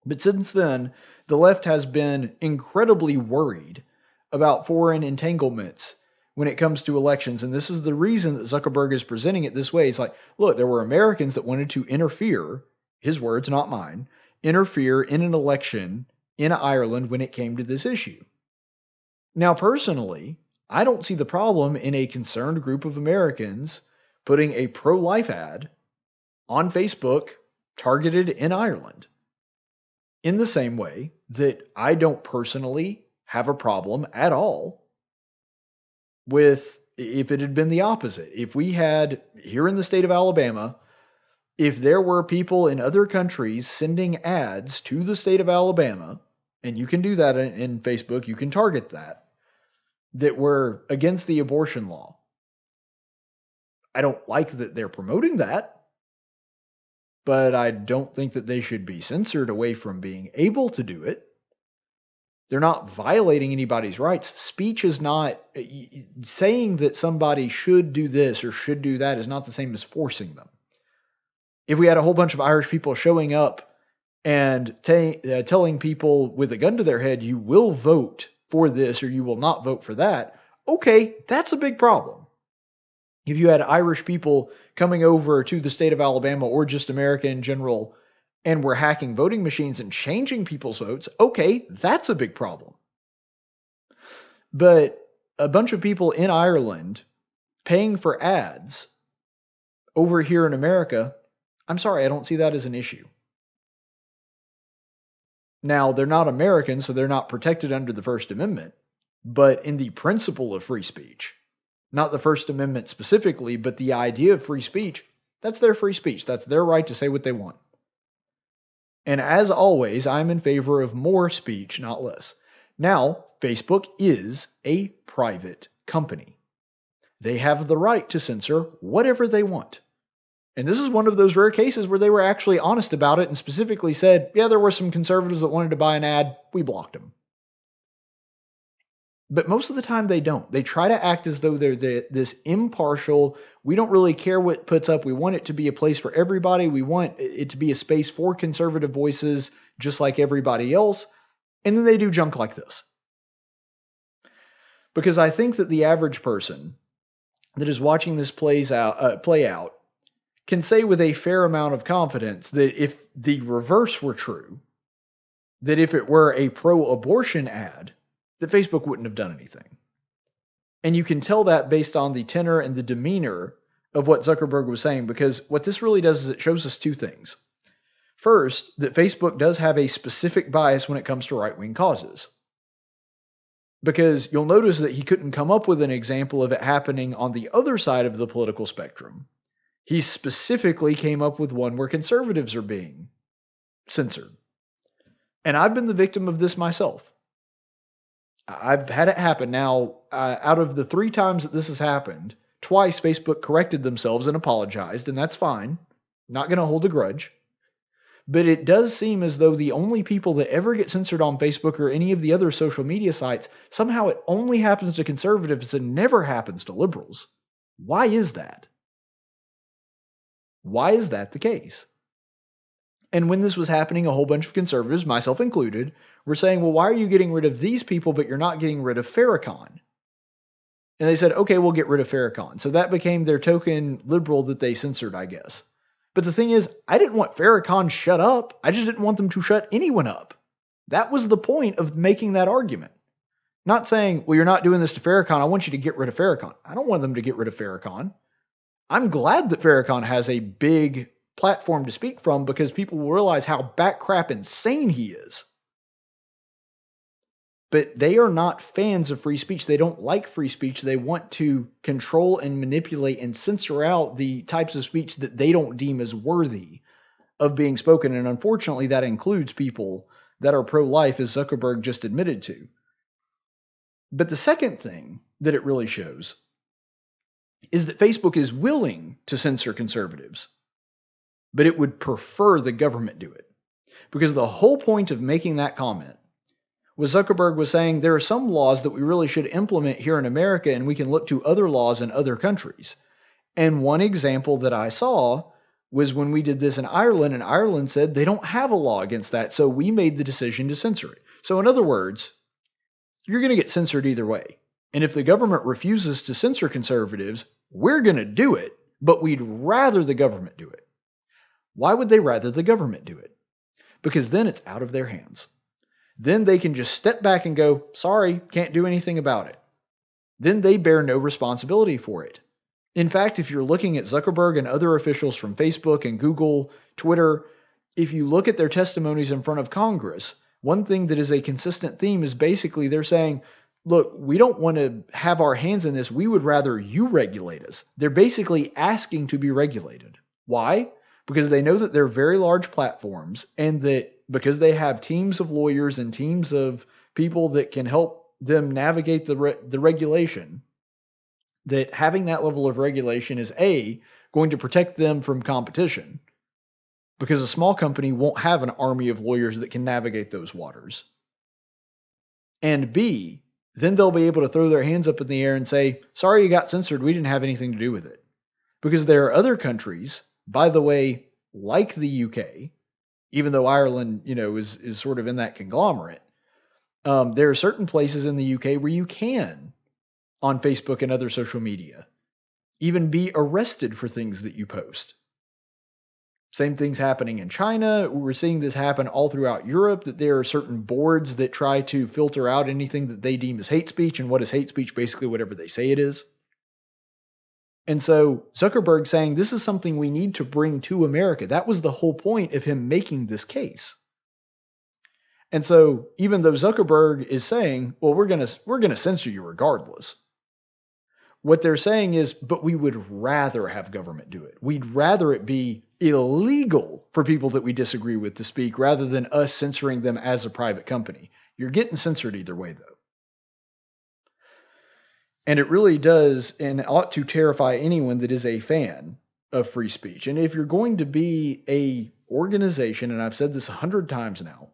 But since then, the left has been incredibly worried about foreign entanglements when it comes to elections. And this is the reason that Zuckerberg is presenting it this way. It's like, look, there were Americans that wanted to interfere, his words, not mine, interfere in an election in Ireland when it came to this issue. Now, personally, I don't see the problem in a concerned group of Americans putting a pro-life ad on Facebook targeted in Ireland. In the same way that I don't personally have a problem at all with if it had been the opposite. If we had, here in the state of Alabama, if there were people in other countries sending ads to the state of Alabama, and you can do that in Facebook, you can target that were against the abortion law. I don't like that they're promoting that, but I don't think that they should be censored away from being able to do it. They're not violating anybody's rights. Speech is not, saying that somebody should do this or should do that is not the same as forcing them. If we had a whole bunch of Irish people showing up and telling people with a gun to their head, you will vote for this or you will not vote for that, okay, that's a big problem. If you had Irish people coming over to the state of Alabama or just America in general and were hacking voting machines and changing people's votes, okay, that's a big problem. But a bunch of people in Ireland paying for ads over here in America, I'm sorry, I don't see that as an issue. Now, they're not Americans, so they're not protected under the First Amendment, but in the principle of free speech, not the First Amendment specifically, but the idea of free speech, that's their free speech. That's their right to say what they want. And as always, I'm in favor of more speech, not less. Now, Facebook is a private company. They have the right to censor whatever they want. And this is one of those rare cases where they were actually honest about it and specifically said, yeah, there were some conservatives that wanted to buy an ad. We blocked them. But most of the time they don't. They try to act as though they're this impartial, we don't really care what puts up. We want it to be a place for everybody. We want it to be a space for conservative voices just like everybody else. And then they do junk like this. Because I think that the average person that is watching this play out can say with a fair amount of confidence that if the reverse were true, that if it were a pro-abortion ad, that Facebook wouldn't have done anything. And you can tell that based on the tenor and the demeanor of what Zuckerberg was saying, because what this really does is it shows us two things. First, that Facebook does have a specific bias when it comes to right-wing causes. Because you'll notice that he couldn't come up with an example of it happening on the other side of the political spectrum. He specifically came up with one where conservatives are being censored. And I've been the victim of this myself. I've had it happen. Now, out of the 3 times that this has happened, twice Facebook corrected themselves and apologized, and that's fine. Not going to hold a grudge. But it does seem as though the only people that ever get censored on Facebook or any of the other social media sites, somehow it only happens to conservatives and never happens to liberals. Why is that? Why is that the case? And when this was happening, a whole bunch of conservatives, myself included, were saying, well, why are you getting rid of these people, but you're not getting rid of Farrakhan? And they said, okay, we'll get rid of Farrakhan. So that became their token liberal that they censored, I guess. But the thing is, I didn't want Farrakhan shut up. I just didn't want them to shut anyone up. That was the point of making that argument. Not saying, well, you're not doing this to Farrakhan. I want you to get rid of Farrakhan. I don't want them to get rid of Farrakhan. I'm glad that Farrakhan has a big platform to speak from because people will realize how backcrap insane he is. But they are not fans of free speech. They don't like free speech. They want to control and manipulate and censor out the types of speech that they don't deem as worthy of being spoken. And unfortunately, that includes people that are pro-life, as Zuckerberg just admitted to. But the second thing that it really shows is that Facebook is willing to censor conservatives, but it would prefer the government do it. Because the whole point of making that comment was Zuckerberg was saying there are some laws that we really should implement here in America, and we can look to other laws in other countries. And one example that I saw was when we did this in Ireland, and Ireland said they don't have a law against that, so we made the decision to censor it. So in other words, you're going to get censored either way. And if the government refuses to censor conservatives, we're going to do it, but we'd rather the government do it. Why would they rather the government do it? Because then it's out of their hands. Then they can just step back and go, sorry, can't do anything about it. Then they bear no responsibility for it. In fact, if you're looking at Zuckerberg and other officials from Facebook and Google, Twitter, if you look at their testimonies in front of Congress, one thing that is a consistent theme is basically they're saying, look, we don't want to have our hands in this. We would rather you regulate us. They're basically asking to be regulated. Why? Because they know that they're very large platforms, and that because they have teams of lawyers and teams of people that can help them navigate the regulation, that having that level of regulation is A, going to protect them from competition, because a small company won't have an army of lawyers that can navigate those waters. And B, then they'll be able to throw their hands up in the air and say, sorry you got censored, we didn't have anything to do with it. Because there are other countries, by the way, like the UK, even though Ireland, is sort of in that conglomerate, there are certain places in the UK where you can, on Facebook and other social media, even be arrested for things that you post. Same thing's happening in China. We're seeing this happen all throughout Europe, that there are certain boards that try to filter out anything that they deem as hate speech. And what is hate speech? Basically, whatever they say it is. And so Zuckerberg saying this is something we need to bring to America. That was the whole point of him making this case. And so even though Zuckerberg is saying, well, we're going to censor you regardless, what they're saying is, but we would rather have government do it. We'd rather it be illegal for people that we disagree with to speak rather than us censoring them as a private company. You're getting censored either way, though. And it really does and ought to terrify anyone that is a fan of free speech. And if you're going to be a organization, and I've said this 100 times now,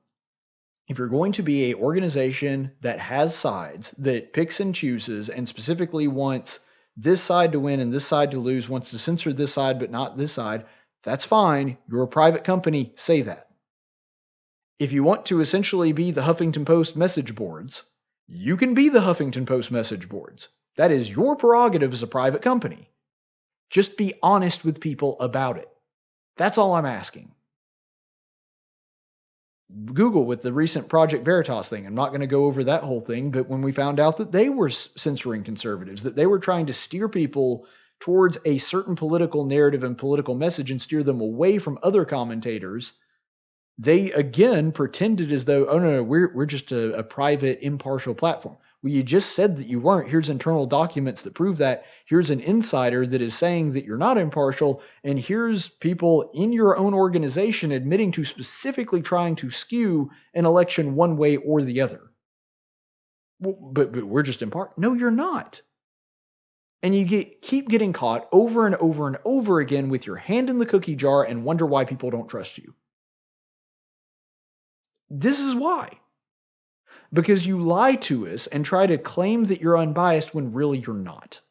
if you're going to be an organization that has sides, that picks and chooses and specifically wants this side to win and this side to lose, wants to censor this side but not this side, that's fine. You're a private company. Say that. If you want to essentially be the Huffington Post message boards, you can be the Huffington Post message boards. That is your prerogative as a private company. Just be honest with people about it. That's all I'm asking. Google with the recent Project Veritas thing. I'm not going to go over that whole thing, but when we found out that they were censoring conservatives, that they were trying to steer people towards a certain political narrative and political message and steer them away from other commentators, they again pretended as though, oh no, we're just a private, impartial platform. Well, you just said that you weren't. Here's internal documents that prove that. Here's an insider that is saying that you're not impartial. And here's people in your own organization admitting to specifically trying to skew an election one way or the other. Well, but we're just impartial. No, you're not. And you keep getting caught over and over and over again with your hand in the cookie jar and wonder why people don't trust you. This is why. Because you lie to us and try to claim that you're unbiased when really you're not.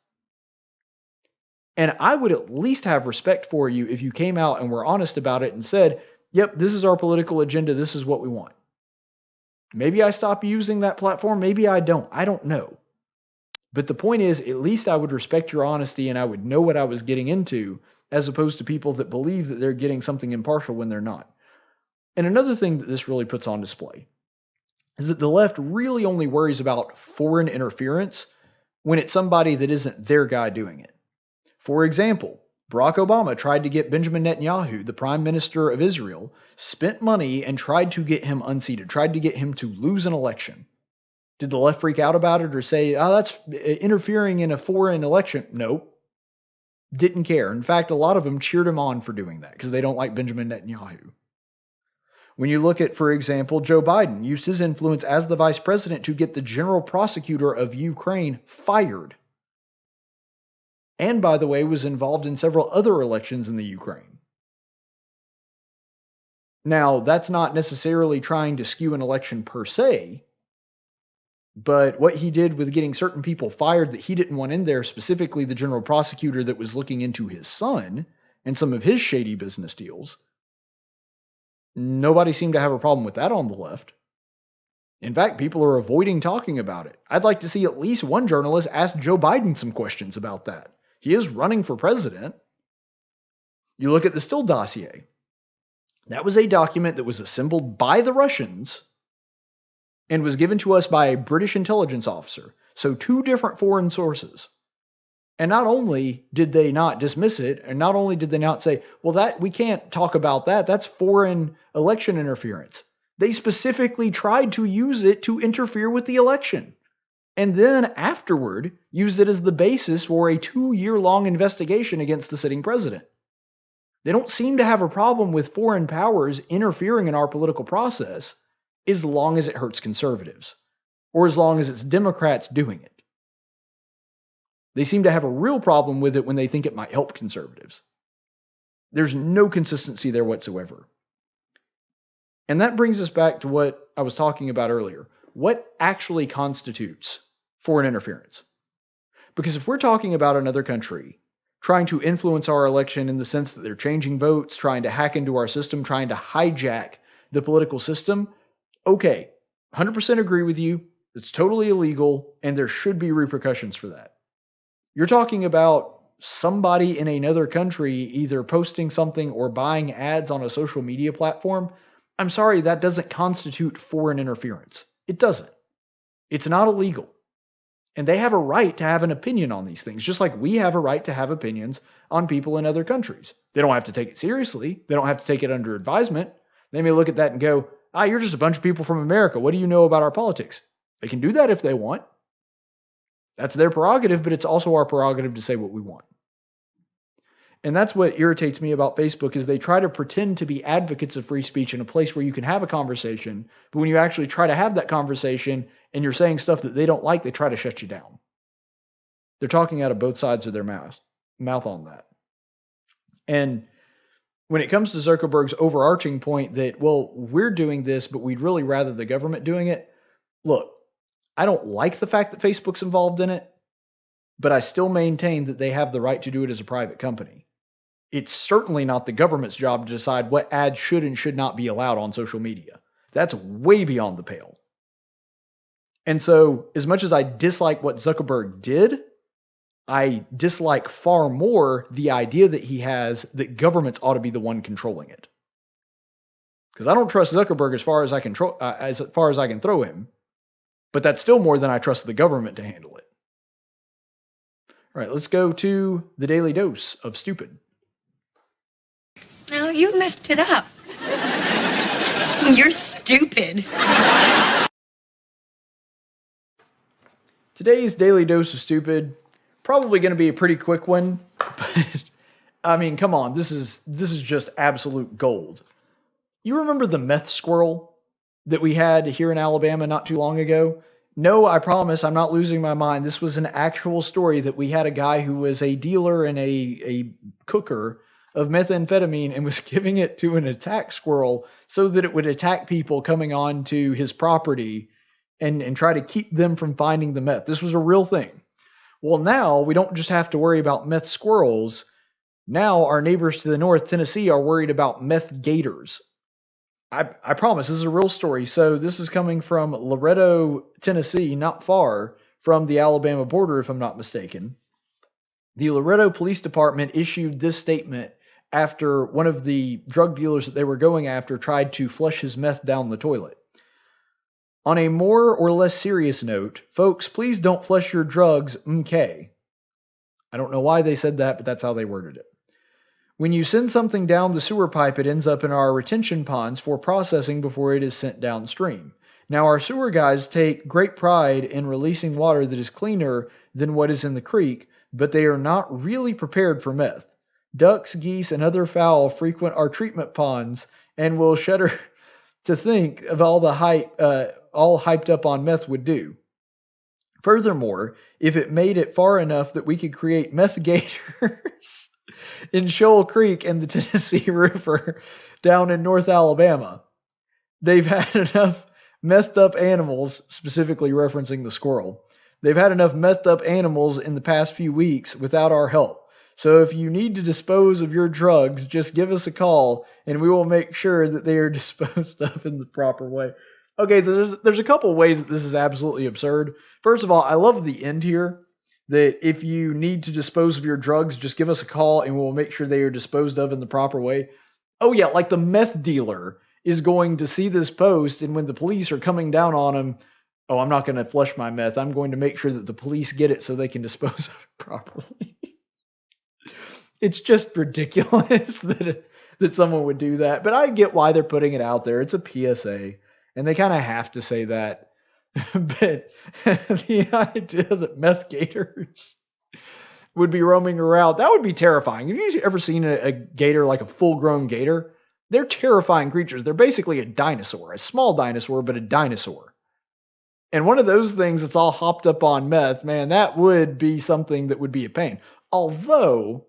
And I would at least have respect for you if you came out and were honest about it and said, yep, this is our political agenda. This is what we want. Maybe I stop using that platform. Maybe I don't. I don't know. But the point is, at least I would respect your honesty and I would know what I was getting into, as opposed to people that believe that they're getting something impartial when they're not. And another thing that this really puts on display is that the left really only worries about foreign interference when it's somebody that isn't their guy doing it. For example, Barack Obama tried to get Benjamin Netanyahu, the prime minister of Israel, spent money and tried to get him unseated, tried to get him to lose an election. Did the left freak out about it or say, oh, that's interfering in a foreign election? Nope. Didn't care. In fact, a lot of them cheered him on for doing that because they don't like Benjamin Netanyahu. When you look at, for example, Joe Biden used his influence as the vice president to get the general prosecutor of Ukraine fired. And, by the way, was involved in several other elections in the Ukraine. Now, that's not necessarily trying to skew an election per se, but what he did with getting certain people fired that he didn't want in there, specifically the general prosecutor that was looking into his son and some of his shady business deals, nobody seemed to have a problem with that on the left. In fact, people are avoiding talking about it. I'd like to see at least one journalist ask Joe Biden some questions about that. He is running for president. You look at the Steele dossier. That was a document that was assembled by the Russians and was given to us by a British intelligence officer. So 2 different foreign sources. And not only did they not dismiss it, and not only did they not say, well, that we can't talk about that, that's foreign election interference. They specifically tried to use it to interfere with the election. And then afterward used it as the basis for a 2-year-long investigation against the sitting president. They don't seem to have a problem with foreign powers interfering in our political process as long as it hurts conservatives, or as long as it's Democrats doing it. They seem to have a real problem with it when they think it might help conservatives. There's no consistency there whatsoever. And that brings us back to what I was talking about earlier. What actually constitutes foreign interference? Because if we're talking about another country trying to influence our election in the sense that they're changing votes, trying to hack into our system, trying to hijack the political system, okay, 100% agree with you. It's totally illegal, and there should be repercussions for that. You're talking about somebody in another country either posting something or buying ads on a social media platform. I'm sorry, that doesn't constitute foreign interference. It doesn't. It's not illegal. And they have a right to have an opinion on these things, just like we have a right to have opinions on people in other countries. They don't have to take it seriously. They don't have to take it under advisement. They may look at that and go, you're just a bunch of people from America. What do you know about our politics? They can do that if they want. That's their prerogative, but it's also our prerogative to say what we want. And that's what irritates me about Facebook is they try to pretend to be advocates of free speech in a place where you can have a conversation, but when you actually try to have that conversation and you're saying stuff that they don't like, they try to shut you down. They're talking out of both sides of their mouth on that. And when it comes to Zuckerberg's overarching point that, well, we're doing this, but we'd really rather the government doing it. Look, I don't like the fact that Facebook's involved in it, but I still maintain that they have the right to do it as a private company. It's certainly not the government's job to decide what ads should and should not be allowed on social media. That's way beyond the pale. And so, as much as I dislike what Zuckerberg did, I dislike far more the idea that he has that governments ought to be the one controlling it. Because I don't trust Zuckerberg as far as I can throw him, but that's still more than I trust the government to handle it. All right, let's go to the daily dose of stupid. No, you messed it up. You're stupid. Today's daily dose of stupid, probably going to be a pretty quick one, but I mean, come on, this is just absolute gold. You remember the meth squirrel that we had here in Alabama not too long ago? No, I promise I'm not losing my mind. This was an actual story that we had a guy who was a dealer and a cooker of methamphetamine and was giving it to an attack squirrel so that it would attack people coming onto his property and try to keep them from finding the meth. This was a real thing. Well, now we don't just have to worry about meth squirrels. Now our neighbors to the north, Tennessee, are worried about meth gators. I promise this is a real story. So this is coming from Loretto, Tennessee, not far from the Alabama border, if I'm not mistaken. The Loretto Police Department issued this statement after one of the drug dealers that they were going after tried to flush his meth down the toilet. On a more or less serious note, folks, please don't flush your drugs, okay. I don't know why they said that, but that's how they worded it. When you send something down the sewer pipe, it ends up in our retention ponds for processing before it is sent downstream. Now, our sewer guys take great pride in releasing water that is cleaner than what is in the creek, but they are not really prepared for meth. Ducks, geese, and other fowl frequent our treatment ponds and will shudder to think of all the hype, all hyped up on meth would do. Furthermore, if it made it far enough that we could create meth gators in Shoal Creek and the Tennessee River down in North Alabama, they've had enough methed up animals, specifically referencing the squirrel. They've had enough methed up animals in the past few weeks without our help. So if you need to dispose of your drugs, just give us a call and we will make sure that they are disposed of in the proper way. Okay, there's a couple ways that this is absolutely absurd. First of all, I love the end here, that if you need to dispose of your drugs, just give us a call and we'll make sure they are disposed of in the proper way. Oh yeah, like the meth dealer is going to see this post, and when the police are coming down on him, oh, I'm not going to flush my meth. I'm going to make sure that the police get it so they can dispose of it properly. It's just ridiculous that someone would do that. But I get why they're putting it out there. It's a PSA, and they kind of have to say that. But the idea that meth gators would be roaming around, that would be terrifying. Have you ever seen a gator, like a full-grown gator? They're terrifying creatures. They're basically a dinosaur, a small dinosaur, but a dinosaur. And one of those things that's all hopped up on meth, man, that would be something that would be a pain. Although,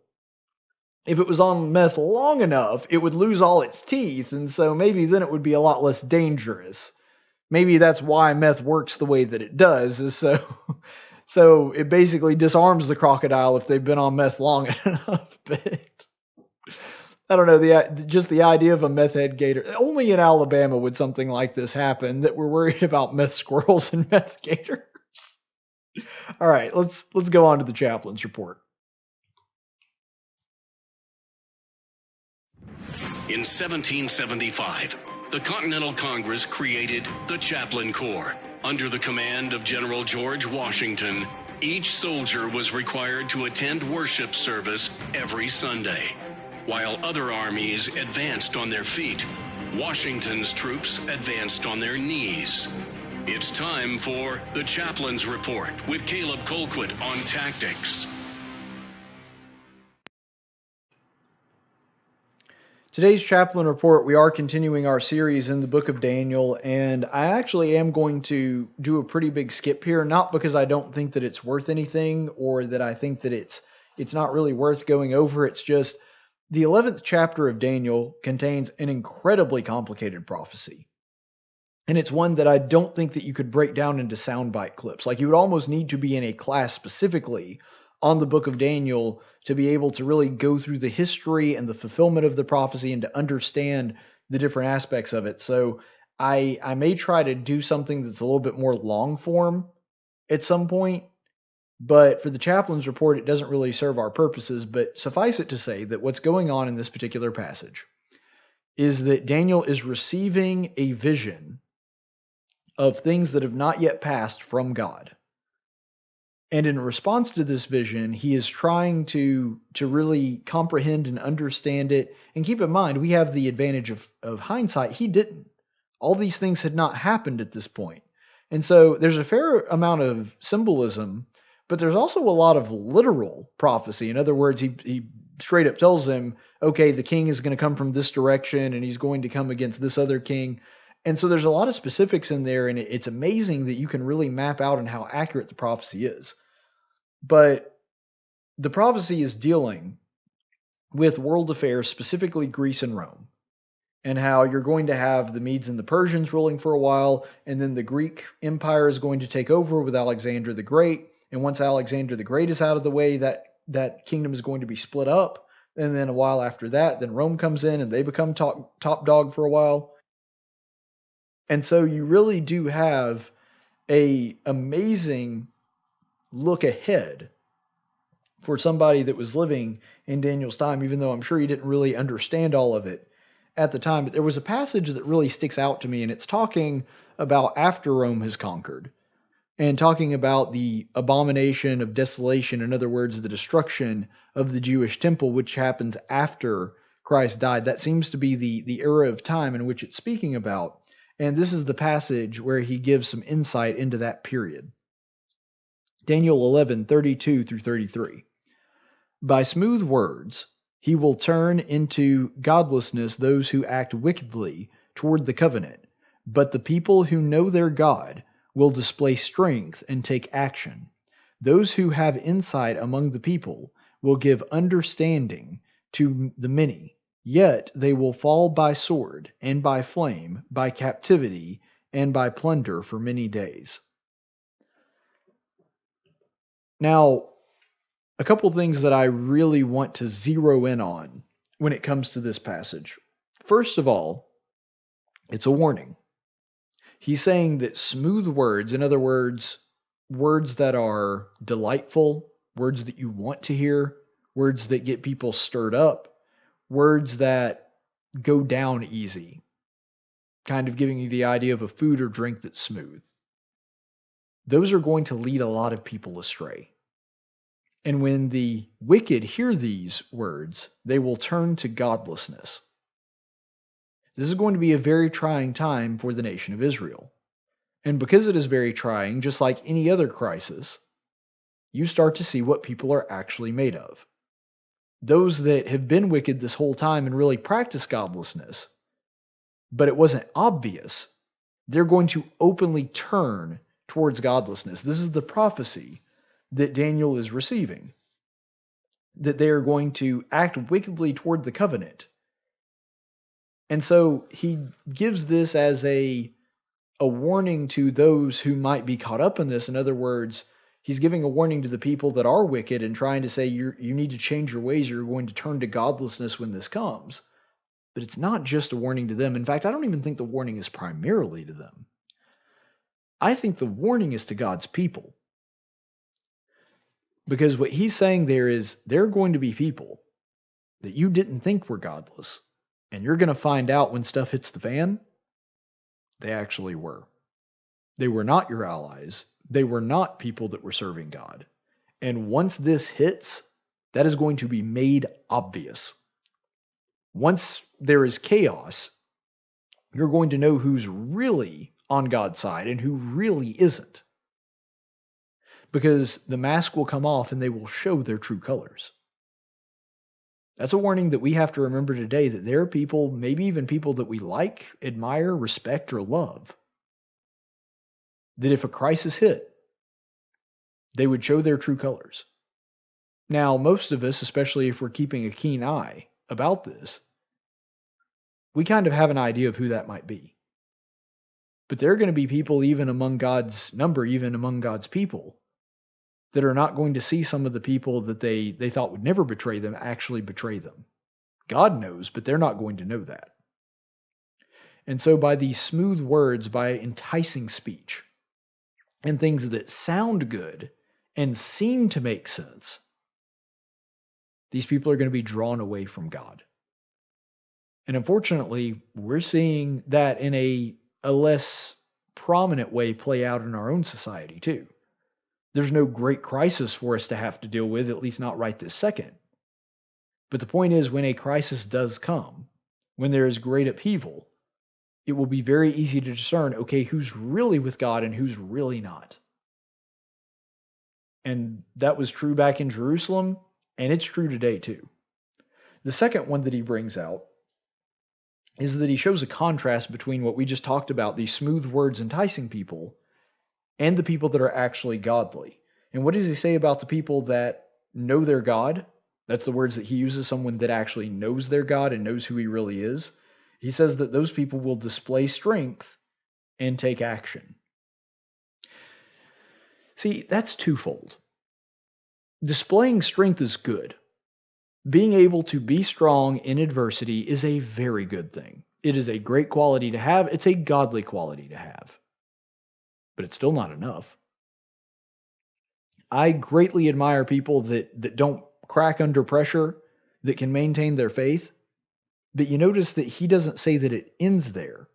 if it was on meth long enough, it would lose all its teeth, and so maybe then it would be a lot less dangerous. Maybe that's why meth works the way that it does, is so it basically disarms the crocodile if they've been on meth long enough. But I don't know, just the idea of a meth head gator. Only in Alabama would something like this happen, that we're worried about meth squirrels and meth gators. All right, let's go on to the chaplain's report. In 1775, the Continental Congress created the Chaplain Corps. Under the command of General George Washington, each soldier was required to attend worship service every Sunday. While other armies advanced on their feet, Washington's troops advanced on their knees. It's time for the Chaplain's Report with Caleb Colquitt on tactics. Today's Chaplain Report, we are continuing our series in the book of Daniel, and I actually am going to do a pretty big skip here, not because I don't think that it's worth anything or that I think that it's not really worth going over. It's just the 11th chapter of Daniel contains an incredibly complicated prophecy. And it's one that I don't think that you could break down into soundbite clips. Like, you would almost need to be in a class specifically on the book of Daniel to be able to really go through the history and the fulfillment of the prophecy and to understand the different aspects of it. So I may try to do something that's a little bit more long form at some point, but for the chaplain's report, it doesn't really serve our purposes. But suffice it to say that what's going on in this particular passage is that Daniel is receiving a vision of things that have not yet passed from God. And in response to this vision, he is trying to really comprehend and understand it. And keep in mind, we have the advantage of hindsight. He didn't. All these things had not happened at this point. And so there's a fair amount of symbolism, but there's also a lot of literal prophecy. In other words, he straight up tells him, okay, the king is going to come from this direction, and he's going to come against this other king. And so there's a lot of specifics in there, and it's amazing that you can really map out on how accurate the prophecy is. But the prophecy is dealing with world affairs, specifically Greece and Rome, and how you're going to have the Medes and the Persians ruling for a while, and then the Greek Empire is going to take over with Alexander the Great, And once Alexander the Great is out of the way, that kingdom is going to be split up. And then a while after that, then Rome comes in and they become top dog for a while. And so you really do have a amazing look ahead for somebody that was living in Daniel's time, even though I'm sure he didn't really understand all of it at the time. But there was a passage that really sticks out to me, and it's talking about after Rome has conquered and talking about the abomination of desolation, in other words, the destruction of the Jewish temple, which happens after Christ died. That seems to be the era of time in which it's speaking about. And this is the passage where he gives some insight into that period. Daniel 11:32 through 33. By smooth words, he will turn into godlessness those who act wickedly toward the covenant, but the people who know their God will display strength and take action. Those who have insight among the people will give understanding to the many, yet they will fall by sword and by flame, by captivity and by plunder for many days. Now, a couple things that I really want to zero in on when it comes to this passage. First of all, it's a warning. He's saying that smooth words, in other words, words that are delightful, words that you want to hear, words that get people stirred up, words that go down easy, kind of giving you the idea of a food or drink that's smooth. Those are going to lead a lot of people astray. And when the wicked hear these words, they will turn to godlessness. This is going to be a very trying time for the nation of Israel. And because it is very trying, just like any other crisis, you start to see what people are actually made of. Those that have been wicked this whole time and really practice godlessness, but it wasn't obvious, they're going to openly turn towards godlessness. This is the prophecy that Daniel is receiving, that they are going to act wickedly toward the covenant. And so he gives this as a warning to those who might be caught up in this. In other words, he's giving a warning to the people that are wicked and trying to say you need to change your ways, you're going to turn to godlessness when this comes. But it's not just a warning to them. In fact, I don't even think the warning is primarily to them. I think the warning is to God's people. Because what he's saying there is there are going to be people that you didn't think were godless, and you're going to find out when stuff hits the fan, they actually were. They were not your allies. They were not people that were serving God. And once this hits, that is going to be made obvious. Once there is chaos, you're going to know who's really on God's side and who really isn't. Because the mask will come off and they will show their true colors. That's a warning that we have to remember today, that there are people, maybe even people that we like, admire, respect, or love, that if a crisis hit, they would show their true colors. Now, most of us, especially if we're keeping a keen eye about this, we kind of have an idea of who that might be. But there are going to be people even among God's number, even among God's people, that are not going to see some of the people that they thought would never betray them actually betray them. God knows, but they're not going to know that. And so by these smooth words, by enticing speech, and things that sound good and seem to make sense, these people are going to be drawn away from God. And unfortunately, we're seeing that in a less prominent way play out in our own society too. There's no great crisis for us to have to deal with, at least not right this second. But the point is, when a crisis does come, when there is great upheaval, it will be very easy to discern, okay, who's really with God and who's really not. And that was true back in Jerusalem, and it's true today too. The second one that he brings out is that he shows a contrast between what we just talked about, these smooth words enticing people, and the people that are actually godly. And what does he say about the people that know their God? That's the words that he uses, someone that actually knows their God and knows who he really is. He says that those people will display strength and take action. See, that's twofold. Displaying strength is good. Being able to be strong in adversity is a very good thing. It is a great quality to have. It's a godly quality to have. But it's still not enough. I greatly admire people that don't crack under pressure, that can maintain their faith. But you notice that he doesn't say that it ends there.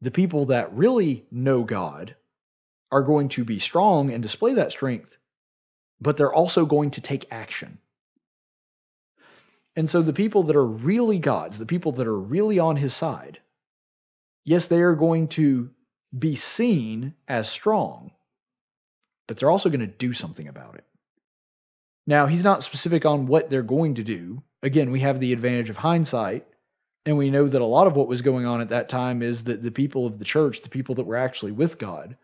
The people that really know God are going to be strong and display that strength, but they're also going to take action. And so the people that are really God's, the people that are really on his side, yes, they are going to be seen as strong, but they're also going to do something about it. Now, he's not specific on what they're going to do. Again, we have the advantage of hindsight, and we know that a lot of what was going on at that time is that the people of the church, the people that were actually with God,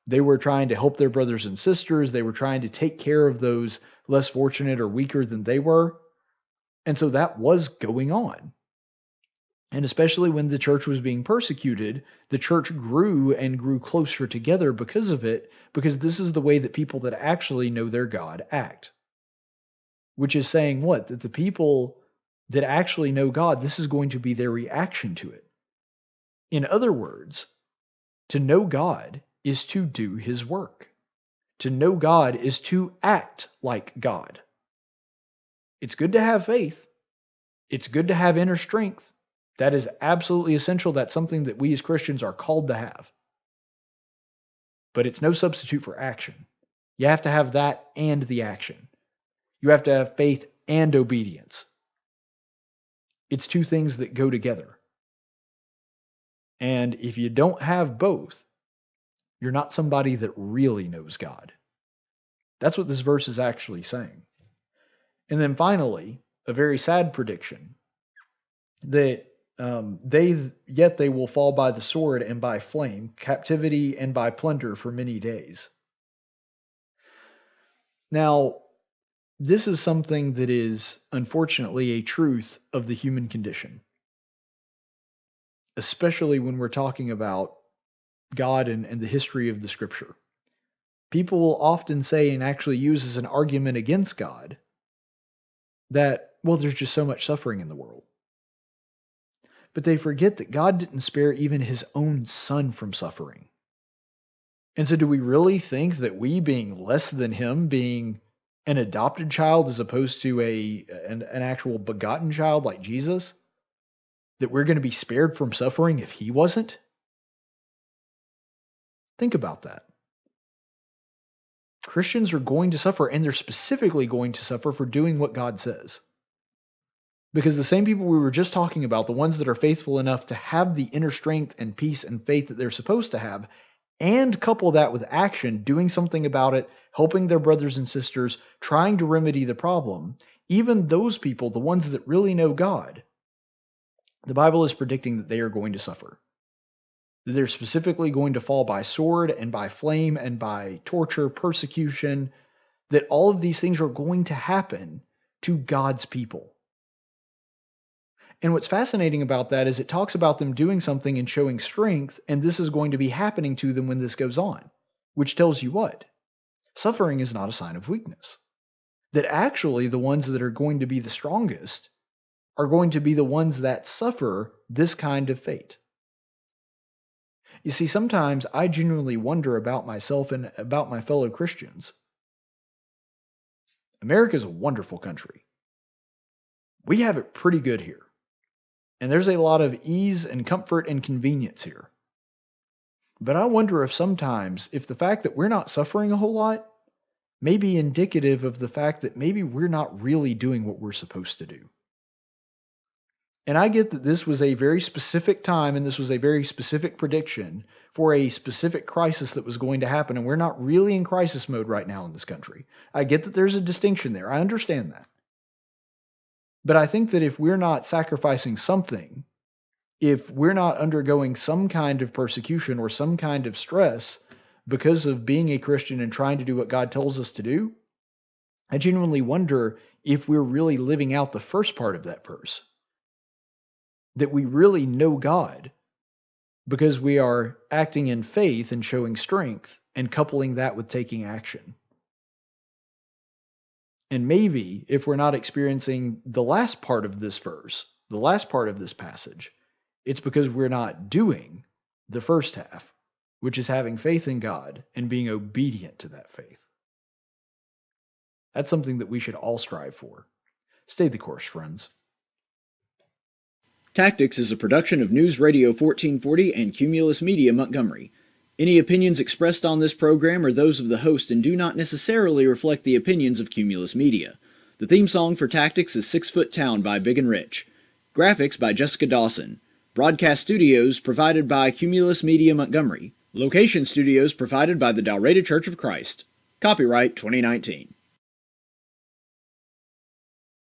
they were trying to help their brothers and sisters. They were trying to take care of those less fortunate or weaker than they were. And so that was going on. And especially when the church was being persecuted, the church grew and grew closer together because of it, because this is the way that people that actually know their God act. Which is saying what? That the people that actually know God, this is going to be their reaction to it. In other words, to know God is to do his work. To know God is to act like God. It's good to have faith. It's good to have inner strength. That is absolutely essential. That's something that we as Christians are called to have. But it's no substitute for action. You have to have that and the action. You have to have faith and obedience. It's two things that go together. And if you don't have both, you're not somebody that really knows God. That's what this verse is actually saying. And then finally, a very sad prediction that they will fall by the sword and by flame, captivity and by plunder for many days. Now, this is something that is unfortunately a truth of the human condition, especially when we're talking about God and the history of the scripture. People will often say and actually use as an argument against God that, well, there's just so much suffering in the world. But they forget that God didn't spare even his own son from suffering. And so do we really think that we, being less than him, being an adopted child as opposed to an actual begotten child like Jesus, that we're going to be spared from suffering if he wasn't? Think about that. Christians are going to suffer, and they're specifically going to suffer for doing what God says. Because the same people we were just talking about, the ones that are faithful enough to have the inner strength and peace and faith that they're supposed to have, and couple that with action, doing something about it, helping their brothers and sisters, trying to remedy the problem, even those people, the ones that really know God, the Bible is predicting that they are going to suffer. That they're specifically going to fall by sword and by flame and by torture, persecution, that all of these things are going to happen to God's people. And what's fascinating about that is it talks about them doing something and showing strength, and this is going to be happening to them when this goes on, which tells you what? Suffering is not a sign of weakness. That actually the ones that are going to be the strongest are going to be the ones that suffer this kind of fate. You see, sometimes I genuinely wonder about myself and about my fellow Christians. America is a wonderful country. We have it pretty good here. And there's a lot of ease and comfort and convenience here. But I wonder if sometimes, if the fact that we're not suffering a whole lot may be indicative of the fact that maybe we're not really doing what we're supposed to do. And I get that this was a very specific time and this was a very specific prediction for a specific crisis that was going to happen. And we're not really in crisis mode right now in this country. I get that there's a distinction there. I understand that. But I think that if we're not sacrificing something, if we're not undergoing some kind of persecution or some kind of stress because of being a Christian and trying to do what God tells us to do, I genuinely wonder if we're really living out the first part of that verse. That we really know God because we are acting in faith and showing strength and coupling that with taking action. And maybe if we're not experiencing the last part of this verse, the last part of this passage, it's because we're not doing the first half, which is having faith in God and being obedient to that faith. That's something that we should all strive for. Stay the course, friends. Tactics is a production of News Radio 1440 and Cumulus Media Montgomery. Any opinions expressed on this program are those of the host and do not necessarily reflect the opinions of Cumulus Media. The theme song for Tactics is 6 Foot Town by Big and Rich. Graphics by Jessica Dawson. Broadcast studios provided by Cumulus Media Montgomery. Location studios provided by the Dalraida Church of Christ. Copyright 2019.